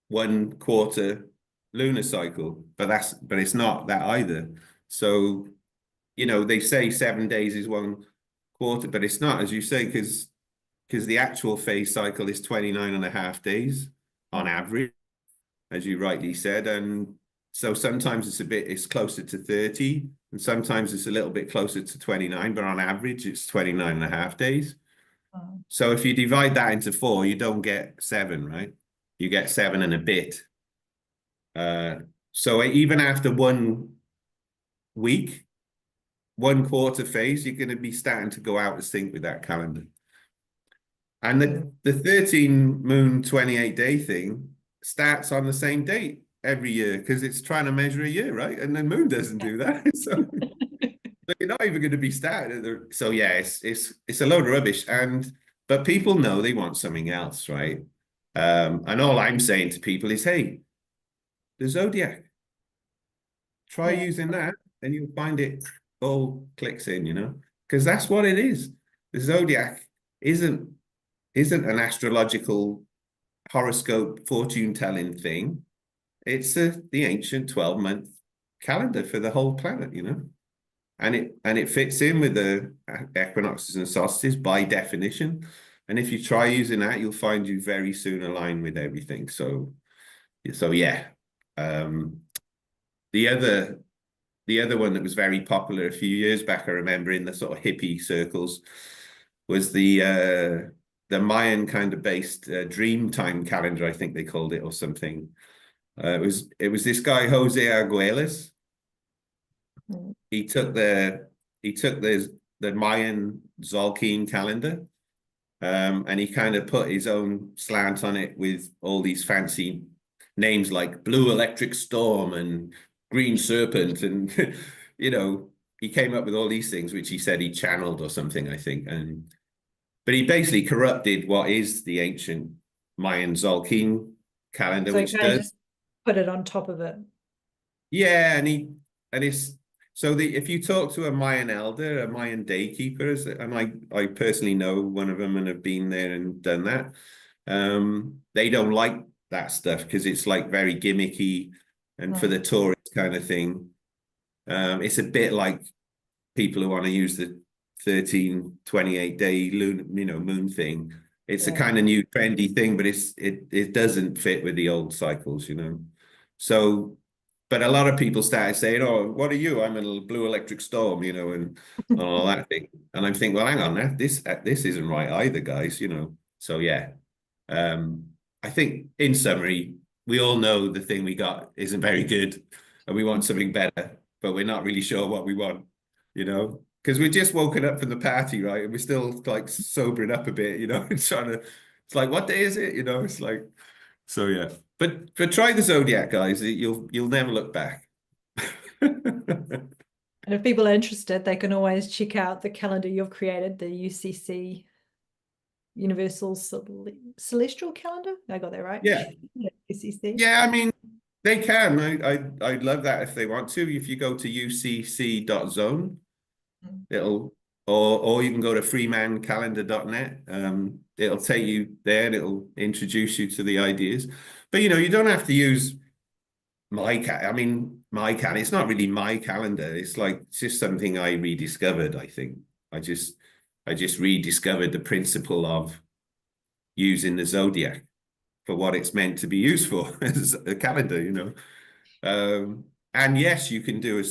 1 quarter lunar cycle, but it's not that either. So, they say 7 days is 1 quarter, but it's not, as you say, because the actual phase cycle is 29 and a half days on average, as you rightly said. And so sometimes it's closer to 30, and sometimes it's a little bit closer to 29, but on average, it's 29 and a half days. So if you divide that into 4, you don't get 7, right? You get 7 and a bit. So even after 1 week, 1 quarter phase, you're going to be starting to go out of sync with that calendar. And the 13 moon 28-day thing starts on the same date every year because it's trying to measure a year, right? And the moon doesn't do that. So you're not even going to be started. So yeah, it's a load of rubbish. But people know they want something else, right? And all I'm saying to people is, hey, the zodiac, try using that and you'll find it all clicks in, because that's what it is. The zodiac isn't an astrological horoscope fortune telling thing. It's the ancient 12-month calendar for the whole planet. And it fits in with the equinoxes and solstices by definition. And if you try using that, you'll find you very soon align with everything. So yeah. The other one that was very popular a few years back, I remember in the sort of hippie circles, was the Mayan kind of based dream time calendar, I think they called it, or something. It was this guy Jose Arguelles. He took the Mayan Zolkeen calendar, and he kind of put his own slant on it with all these fancy names like Blue Electric Storm and Green Serpent, and he came up with all these things which he said he channeled or something, I think. But he basically corrupted what is the ancient Mayan Zolkeen calendar, So which kind of does just put it on top of it. Yeah, and it's so if you talk to a Mayan elder, a Mayan daykeeper, and I personally know one of them and have been there and done that, they don't like that stuff because it's like very gimmicky and for the tourist kind of thing. It's a bit like people who want to use the 13, 28-day moon thing. It's a kind of new trendy thing, but it doesn't fit with the old cycles. So, but a lot of people started saying, "Oh, what are you? I'm a blue electric storm," and all that thing. And I'm thinking, well, hang on, this isn't right either, guys. So yeah, I think in summary, we all know the thing we got isn't very good. and we want something better, but we're not really sure what we want, you know, because we're just woken up from the party, right? And we're still like sobering up a bit, you know, it's trying to, it's like, what day is it? You know, it's like, so yeah. But try the zodiac, guys. You'll never look back. And if people are interested, they can always check out the calendar you've created, the UCC Universal Celestial Calendar. I got that right. Yeah. UCC. Yeah, I mean, they can. I'd love that if they want to. If you go to ucc.zone, it'll or you can go to freemancalendar.net. It'll take you there and it'll introduce you to the ideas. But you know, you don't have to use my calendar. It's not really my calendar. It's like it's just something I rediscovered, I think. I just rediscovered the principle of using the zodiac for what it's meant to be used for as a calendar, you know. And yes, you can do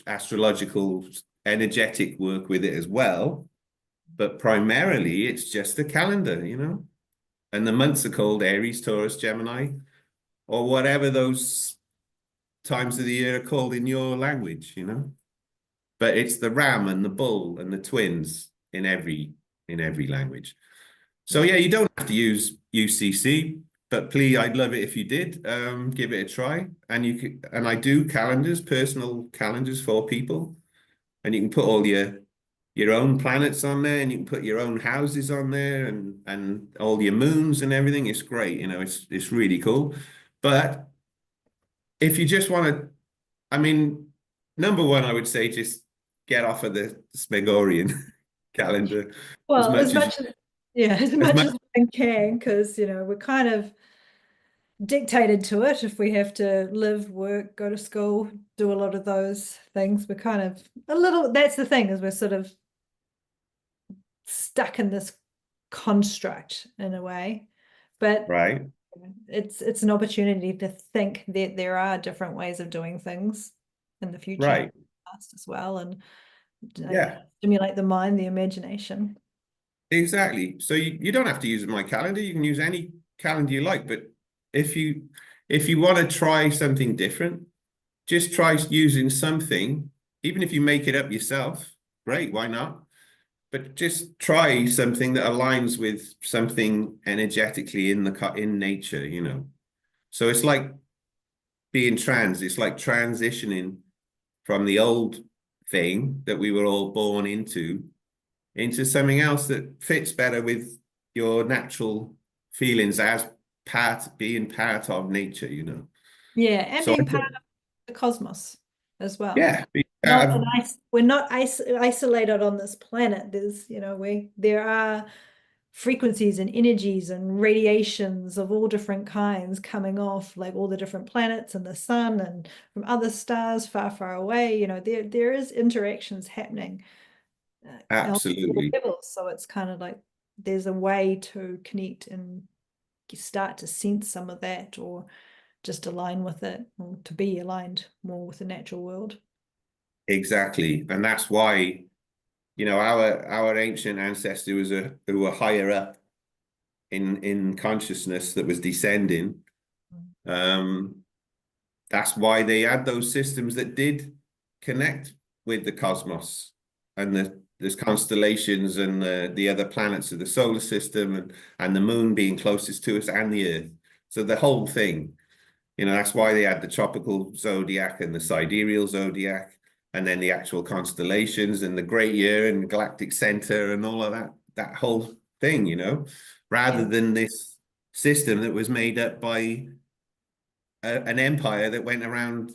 astrological, energetic work with it as well, but primarily it's just a calendar, you know. And the months are called Aries, Taurus, Gemini, or whatever those times of the year are called in your language, you know. But it's the ram and the bull and the twins in every language. So yeah, you don't have to use UCC, but please, I'd love it if you did. Give it a try. And you can, and I do calendars, personal calendars for people, and you can put all your own planets on there, and you can put your own houses on there, and all your moons and everything. It's great, you know. It's really cool. But if you just want to, I mean, number one, I would say just get off of the Smegorian calendar Well, as much much as we can, because you know we're kind of dictated to it. If we have to live, work, go to school, do a lot of those things, we're kind of a little. That's the thing, is we're sort of stuck in this construct in a way. But right. it's an opportunity to think that there are different ways of doing things in the future, Right. past as well, and Yeah, stimulate the mind, the imagination. exactly. So you don't have to use my calendar. You can use any calendar you like. But if you want to try something different, just try using something, even if you make it up yourself, great, why not? But just try something that aligns with something energetically in nature, you know. So it's like being trans, it's like transitioning from the old thing that we were all born into something else that fits better with your natural feelings as being part of nature, you know. Yeah, and So being part of the cosmos as well. yeah, We're not isolated on this planet. There's, you know, there are frequencies and energies and radiations of all different kinds coming off, like all the different planets and the sun and from other stars far, far away. You know, there is interactions happening on all absolutely. levels. So it's kind of like there's a way to connect and start to sense some of that, or just align with it, or to be aligned more with the natural world. Exactly. And that's why, you know, our ancient ancestors who were higher up in consciousness that was descending. That's why they had those systems that did connect with the cosmos and there's constellations and the other planets of the solar system and the moon being closest to us and the earth. So the whole thing, you know, that's why they had the tropical zodiac and the sidereal zodiac, and then the actual constellations and the great year and galactic center and all of that whole thing, you know, rather than this system that was made up by an empire that went around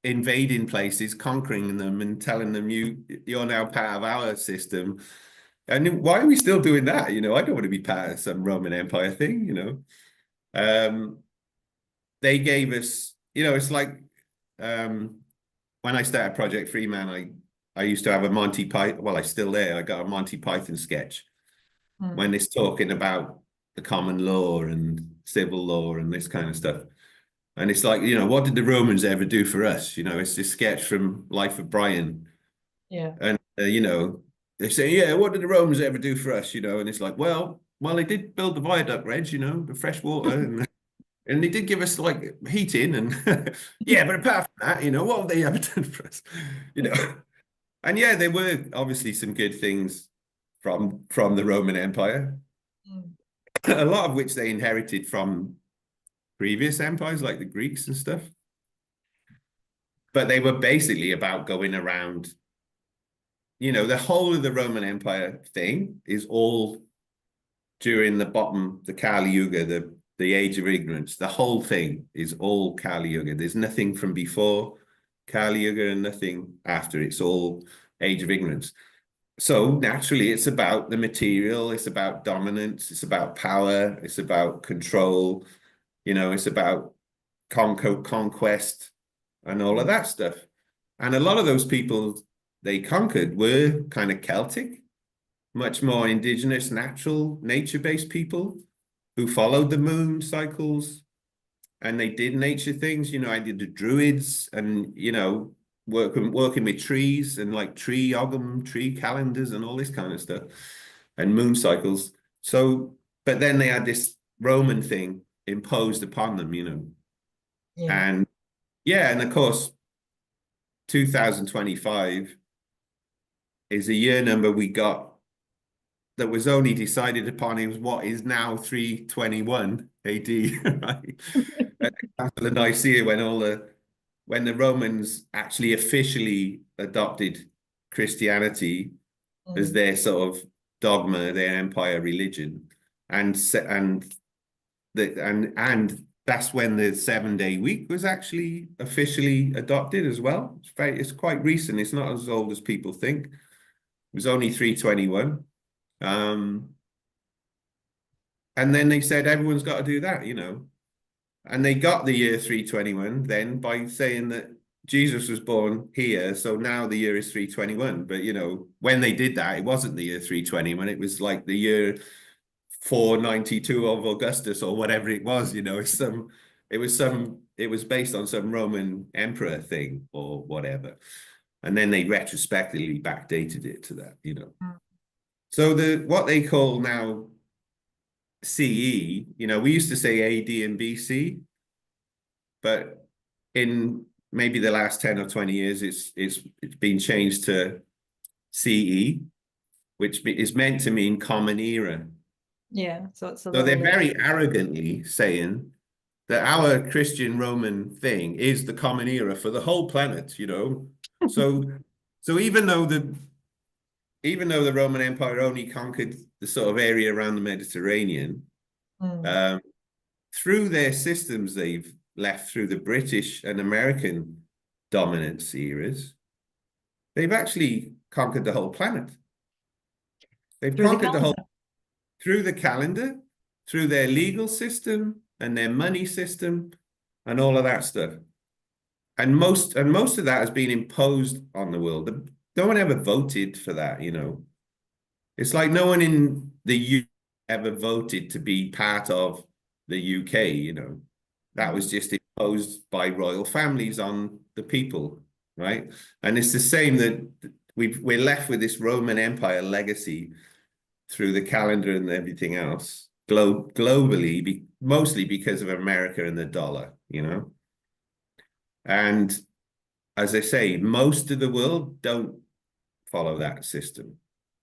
invading places, conquering them and telling them you're now part of our system. And why are we still doing that? You know, I don't want to be part of some Roman Empire thing, you know. They gave us, you know, it's like when I started Project Freeman, I used to have a Monty Python, well, I still there, I got a Monty Python sketch when it's talking about the common law and civil law and this kind of stuff. And it's like, you know, what did the Romans ever do for us? You know, it's this sketch from Life of Brian. Yeah. And, you know, they say, yeah, what did the Romans ever do for us? You know, and it's like, well, they did build the viaduct, Reg, you know, the fresh water. And And they did give us like heating and yeah, but apart from that, you know, what have they ever done for us? You know, and yeah, there were obviously some good things from the Roman Empire, Mm. a lot of which they inherited from previous empires like the Greeks and stuff. But they were basically about going around, you know, the whole of the Roman Empire thing is all during the Kali Yuga, the age of ignorance. The whole thing is all Kali Yuga. There's nothing from before Kali Yuga and nothing after. It's all age of ignorance. So naturally, it's about the material, it's about dominance, it's about power, it's about control, you know, it's about conquest and all of that stuff. And a lot of those people they conquered were kind of Celtic, much more indigenous, natural, nature-based people who followed the moon cycles and they did nature things. You know, I did the druids and, you know, working with trees and like tree ogam, tree calendars and all this kind of stuff and moon cycles. So, but then they had this Roman thing imposed upon them, you know. Yeah. And yeah, and of course, 2025 is a year number we got that was only decided upon in what is now 321 AD, right? At the Council of Nicaea, when the Romans actually officially adopted Christianity as their sort of dogma, their empire religion, and that's when the 7-day week was actually officially adopted as well. It's quite recent. It's not as old as people think. It was only 321. And then they said everyone's got to do that, you know. And they got the year 321 then by saying that Jesus was born here, so now the year is 321. But, you know, when they did that, it wasn't the year 321. It was like the year 492 of Augustus or whatever it was, you know. It was based on some Roman emperor thing or whatever. And then they retrospectively backdated it to that, you know. So what they call now CE, you know, we used to say AD and BC, but in maybe the last 10 or 20 years, it's been changed to CE, which is meant to mean common era. Yeah, so it's So they're very arrogantly saying that our Christian Roman thing is the common era for the whole planet, you know. So even though the Roman Empire only conquered the sort of area around the Mediterranean, through their systems they've left through the British and American dominance eras, they've actually conquered the whole planet. They've conquered the whole through the calendar, through their legal system and their money system and all of that stuff. And most of that has been imposed on the world. No one ever voted for that, you know. It's like no one in the UK ever voted to be part of the UK, you know. That was just imposed by royal families on the people, right? And it's the same that we're left with this Roman Empire legacy through the calendar and everything else globally, mostly because of America and the dollar, you know. And as I say, most of the world don't follow that system.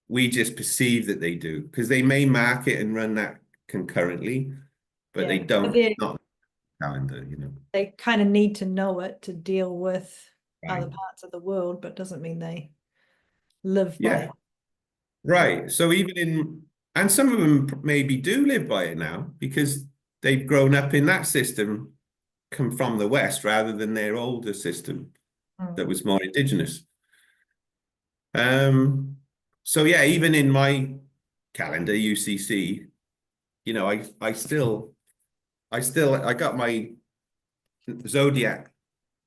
We just perceive that they do because they may market and run that concurrently, but they don't. Not calendar, you know. They kind of need to know it to deal with other parts of the world, but doesn't mean they live by it. Right. So and some of them maybe do live by it now because they've grown up in that system, come from the West rather than their older system that was more indigenous. So yeah, even in my calendar, UCC, you know, I got my zodiac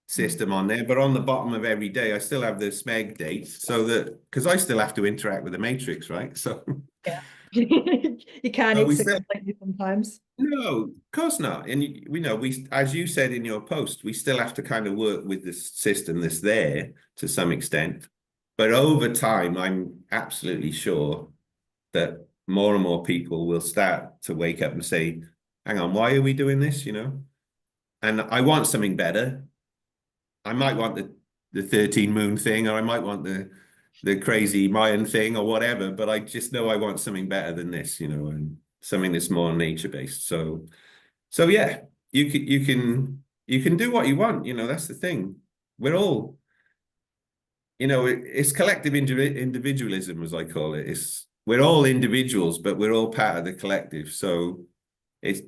system on there, but on the bottom of every day, I still have the Smeg dates, so that because I still have to interact with the matrix, right? So yeah, you can't exit completely sometimes. No, of course not. And we know as you said in your post, we still have to kind of work with this system that's there to some extent. But over time, I'm absolutely sure that more and more people will start to wake up and say, hang on, why are we doing this? You know, and I want something better. I might want the 13 moon thing, or I might want the crazy Mayan thing or whatever, but I just know I want something better than this, you know, and something that's more nature based. So yeah, you can do what you want, you know, that's the thing. We're all, you know, it's collective individualism, as I call it. We're all individuals, but we're all part of the collective. So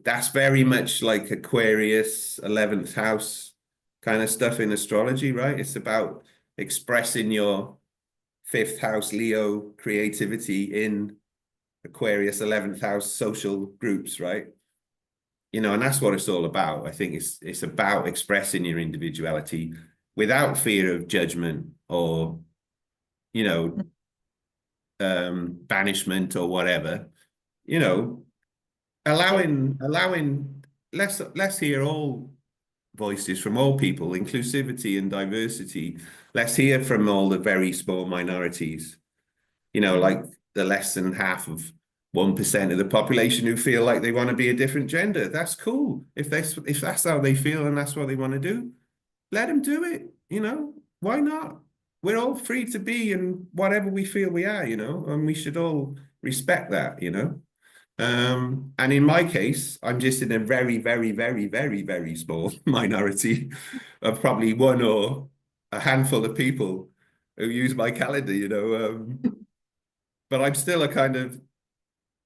that's very much like Aquarius, 11th house kind of stuff in astrology, right? It's about expressing your 5th house Leo creativity in Aquarius, 11th house social groups, right? You know, and that's what it's all about. I think it's about expressing your individuality without fear of judgment or, you know, banishment or whatever. You know, allowing let's hear all voices from all people, inclusivity and diversity. Let's hear from all the very small minorities, you know, like the less than half of 1% of the population who feel like they want to be a different gender. That's cool. If that's how they feel and that's what they want to do, let them do it. You know, why not? We're all free to be in whatever we feel we are, you know, and we should all respect that, you know. And in my case, I'm just in a very, very, very, very, very small minority of probably one or a handful of people who use my calendar, you know. But I'm still a kind of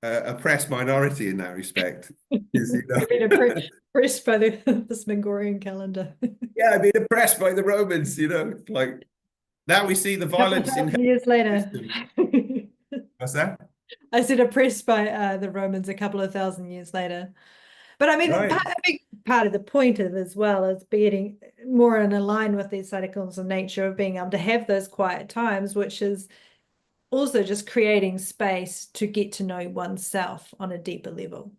oppressed minority in that respect. You know? You've been oppressed by the Smegorian calendar. Yeah, I've been oppressed by the Romans, you know, like now we see the violence in years later. What's that? I said oppressed by the Romans a couple of thousand years later. But I mean, Right. a big part of the point of it as well is being more in line with these cycles of nature of being able to have those quiet times, which is also just creating space to get to know oneself on a deeper level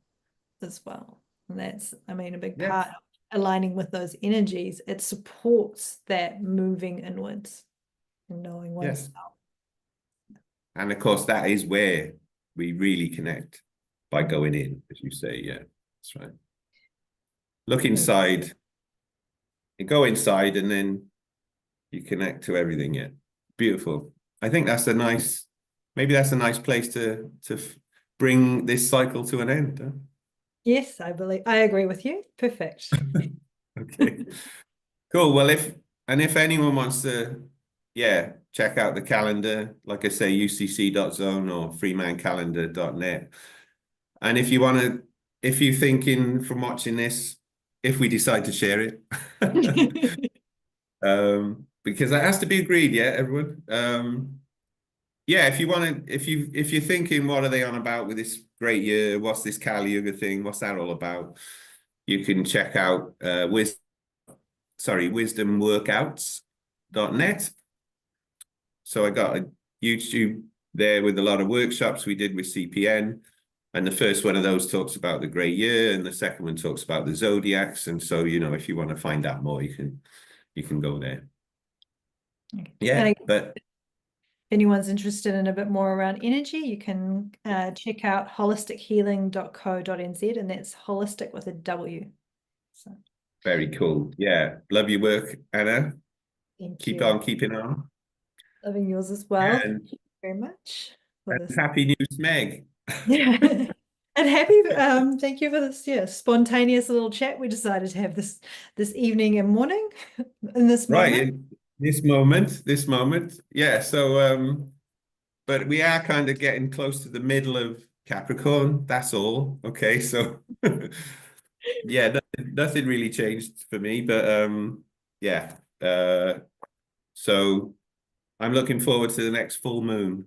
as well. And that's, I mean, a big part Yes. of aligning with those energies. It supports that moving inwards and knowing Yes. oneself. And of course, that is where we really connect by going in, as you say. Yeah, that's right. Look inside, you go inside, and then you connect to everything. Yeah, beautiful. I think that's maybe that's a nice place to bring this cycle to an end. Huh? Yes, I agree with you. Perfect. Okay, cool. Well, if anyone wants to, yeah, check out the calendar, like I say, ucc.zone or freemancalendar.net. And if you want to, if you're thinking from watching this, if we decide to share it, because that has to be agreed, yeah, everyone. Yeah, if you want to, if you're thinking, what are they on about with this great year? What's this Kali Yuga thing? What's that all about? You can check out wisdomworkouts.net. So I got a YouTube there with a lot of workshops we did with CPN. And the first one of those talks about the great year, and the second one talks about the zodiacs. And so, you know, if you want to find out more, you can go there. Yeah, but if anyone's interested in a bit more around energy, you can check out holistichealing.co.nz, and that's holistic with a W. So very cool. Yeah, love your work, Anna. Keep on keeping on. Loving yours as well. And, Thank you very much for and this. happy new Smeg. Yeah. And happy, thank you for this, spontaneous little chat we decided to have this evening and morning in this Right, moment. in this moment. Yeah, so but we are kind of getting close to the middle of Capricorn, that's all. Okay, so yeah, nothing really changed for me, but yeah. So I'm looking forward to the next full moon.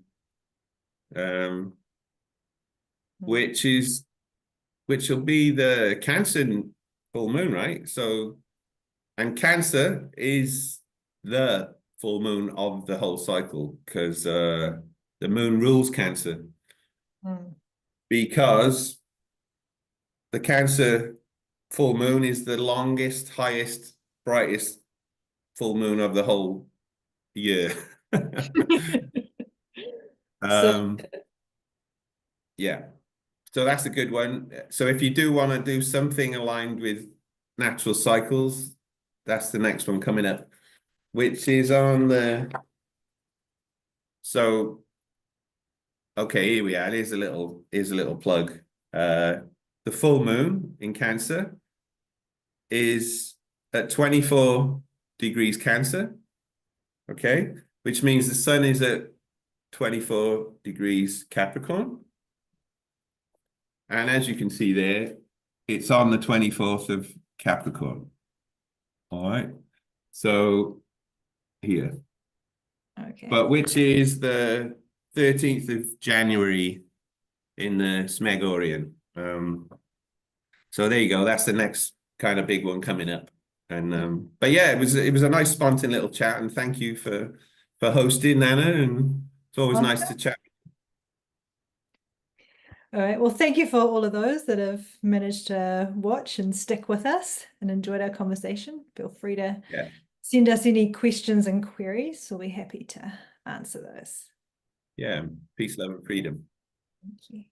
Which will be the Cancer full moon, right? So, and Cancer is the full moon of the whole cycle because the moon rules Cancer because the Cancer full moon is the longest, highest, brightest full moon of the whole year. So Yeah. So that's a good one. So if you do want to do something aligned with natural cycles. That's the next one coming up, which is on the. So, okay, here we are. Here's a little plug. The full moon in Cancer is at 24 degrees Cancer. Okay, which means the sun is at 24 degrees Capricorn. And as you can see there, it's on the 24th of Capricorn. All right. So here. Okay. But which is the 13th of January in the Smegorian. So there you go. That's the next kind of big one coming up. And but yeah, it was a nice spontaneous little chat, and thank you for hosting, Anna, and it's always nice to chat. All right. Well, thank you for all of those that have managed to watch and stick with us and enjoyed our conversation. Feel free to send us any questions and queries. We'll be happy to answer those. Yeah. Peace, love, and freedom. Thank you.